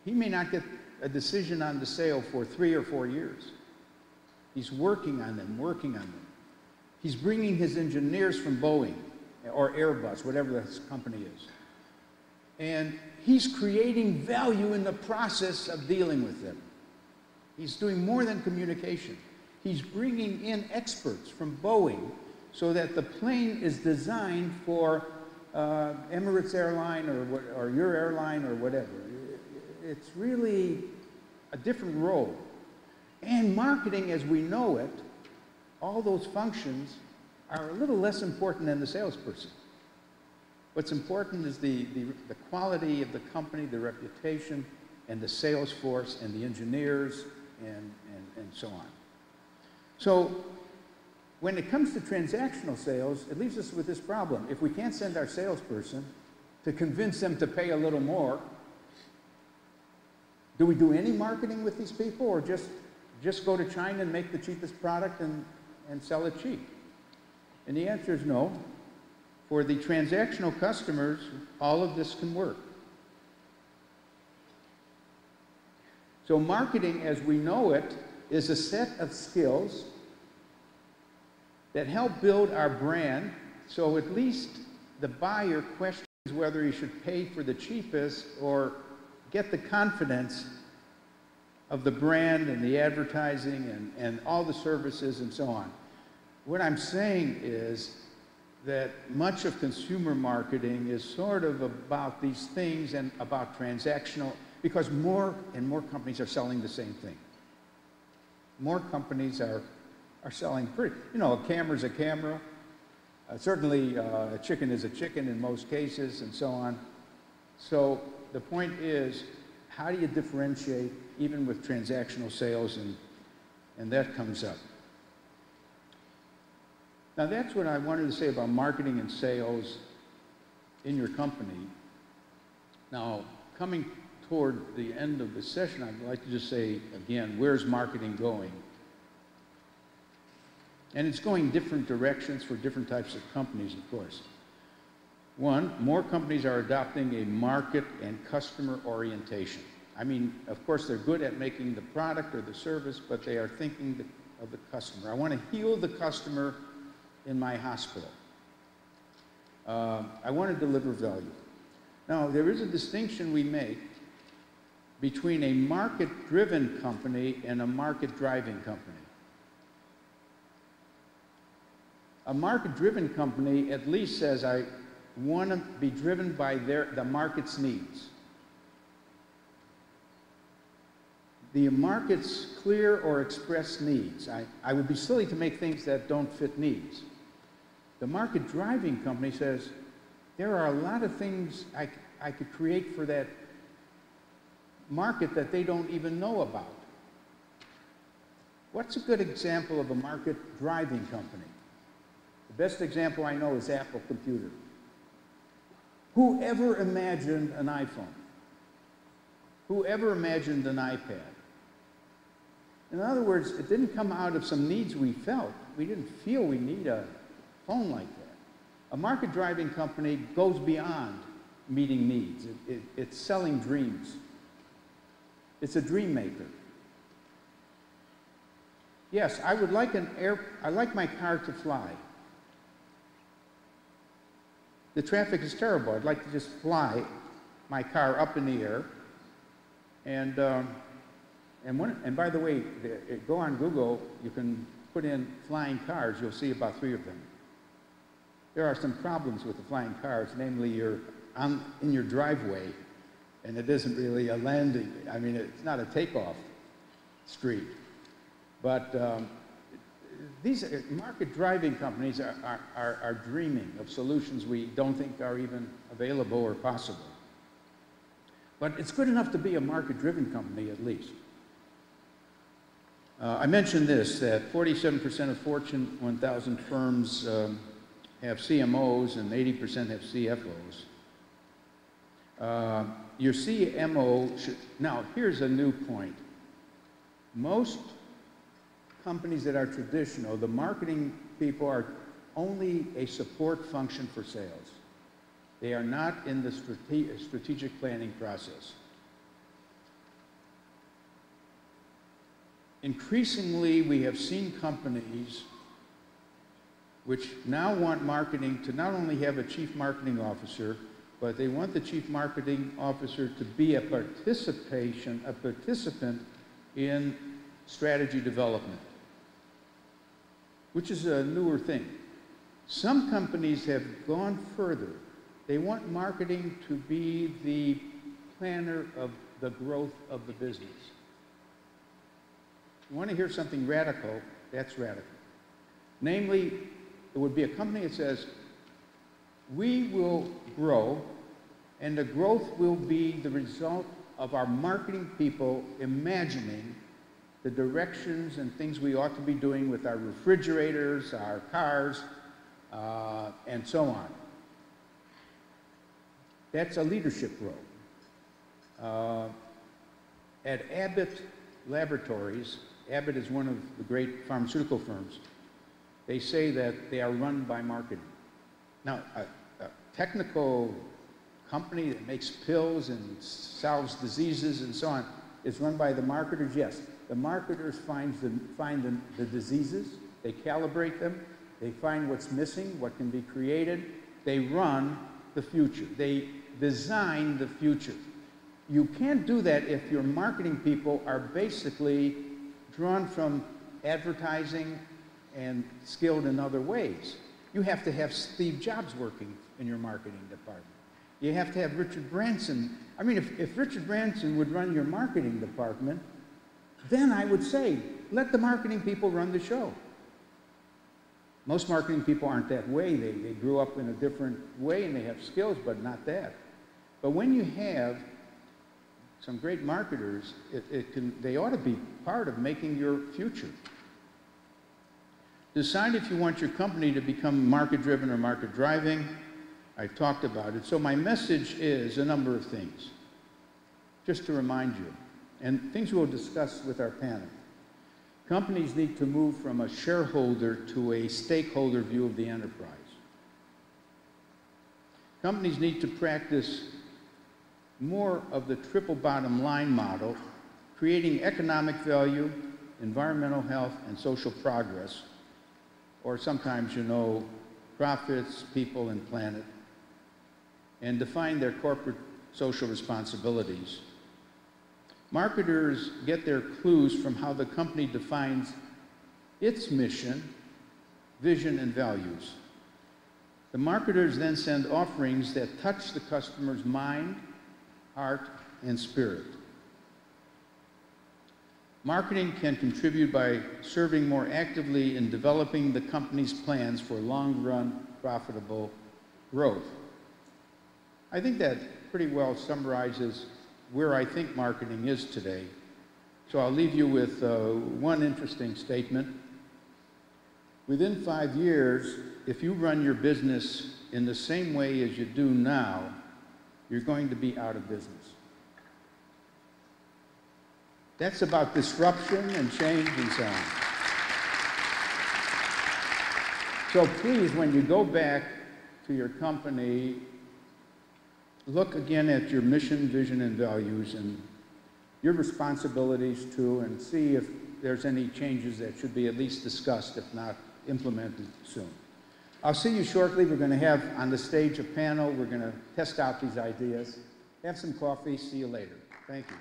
he may not get a decision on the sale for 3 or 4 years. He's working on them. He's bringing his engineers from Boeing or Airbus, whatever this company is. And he's creating value in the process of dealing with them. He's doing more than communication. He's bringing in experts from Boeing so that the plane is designed for Emirates Airline or your airline or whatever. It's really a different role. And marketing as we know it, all those functions are a little less important than the salesperson. What's important is the quality of the company, the reputation, and the sales force, and the engineers, and so on. So when it comes to transactional sales, it leaves us with this problem. If we can't send our salesperson to convince them to pay a little more, do we do any marketing with these people, or just go to China and make the cheapest product and sell it cheap? And the answer is no. For the transactional customers, all of this can work. So marketing as we know it is a set of skills that help build our brand, so at least the buyer questions whether he should pay for the cheapest or get the confidence of the brand and the advertising and all the services and so on. What I'm saying is that much of consumer marketing is sort of about these things and about transactional, because more and more companies are selling the same thing. More companies are selling a camera's a camera. Certainly a chicken is a chicken in most cases and so on. So the point is, how do you differentiate even with transactional sales, and that comes up. Now that's what I wanted to say about marketing and sales in your company. Now, coming toward the end of the session, I'd like to just say again, where's marketing going? And it's going different directions for different types of companies, of course. One, more companies are adopting a market and customer orientation. I mean, of course, they're good at making the product or the service, but they are thinking of the customer. I want to heal the customer in my hospital. I want to deliver value. Now, there is a distinction we make between a market-driven company and a market-driving company. A market-driven company at least says, I want to be driven by the market's needs. The market's clear or expressed needs. I would be silly to make things that don't fit needs. The market-driving company says, there are a lot of things I could create for that market that they don't even know about. What's a good example of a market-driving company? The best example I know is Apple Computer. Who ever imagined an iPhone? Who ever imagined an iPad? In other words, it didn't come out of some needs we felt. We didn't feel we need a phone like that. A market-driving company goes beyond meeting needs. It's selling dreams. It's a dream maker. Yes, I would like I like my car to fly. The traffic is terrible. I'd like to just fly my car up in the air. And by the way, go on Google, you can put in flying cars, you'll see about 3 of them. There are some problems with the flying cars, namely you're in your driveway, and it isn't really a landing. I mean, it's not a takeoff street. But these market-driving companies are dreaming of solutions we don't think are even available or possible. But it's good enough to be a market-driven company, at least. I mentioned this, that 47% of Fortune 1000 firms have CMOs and 80% have CFOs. Your CMO should, now here's a new point. Most companies that are traditional, the marketing people are only a support function for sales. They are not in the strategic planning process. Increasingly, we have seen companies which now want marketing to not only have a chief marketing officer, but they want the chief marketing officer to be a participant in strategy development, which is a newer thing. Some companies have gone further. They want marketing to be the planner of the growth of the business. You want to hear something radical? That's radical. Namely, it would be a company that says, we will grow, and the growth will be the result of our marketing people imagining the directions and things we ought to be doing with our refrigerators, our cars, and so on. That's a leadership role. At Abbott Laboratories, Abbott is one of the great pharmaceutical firms, they say that they are run by marketing. Now, a technical company that makes pills and solves diseases and so on is run by the marketers, yes. The marketers find the diseases, they calibrate them, they find what's missing, what can be created, they run the future, they design the future. You can't do that if your marketing people are basically drawn from advertising and skilled in other ways. You have to have Steve Jobs working in your marketing department. You have to have Richard Branson. I mean, if Richard Branson would run your marketing department, then I would say, let the marketing people run the show. Most marketing people aren't that way. They grew up in a different way and they have skills, but not that. But when you have some great marketers, they ought to be part of making your future. Decide if you want your company to become market-driven or market-driving. I've talked about it. So my message is a number of things, just to remind you, and things we'll discuss with our panel. Companies need to move from a shareholder to a stakeholder view of the enterprise. Companies need to practice more of the triple bottom line model, creating economic value, environmental health, and social progress, or sometimes, you know, profits, people, and planet, and define their corporate social responsibilities. Marketers get their clues from how the company defines its mission, vision, and values. The marketers then send offerings that touch the customer's mind, heart, and spirit. Marketing can contribute by serving more actively in developing the company's plans for long-run profitable growth. I think that pretty well summarizes where I think marketing is today. So I'll leave you with one interesting statement. Within 5 years, if you run your business in the same way as you do now, you're going to be out of business. That's about disruption and change and so on. So please, when you go back to your company, look again at your mission, vision, and values and your responsibilities too, and see if there's any changes that should be at least discussed, if not implemented soon. I'll see you shortly. We're going to have on the stage a panel. We're going to test out these ideas. Have some coffee. See you later. Thank you.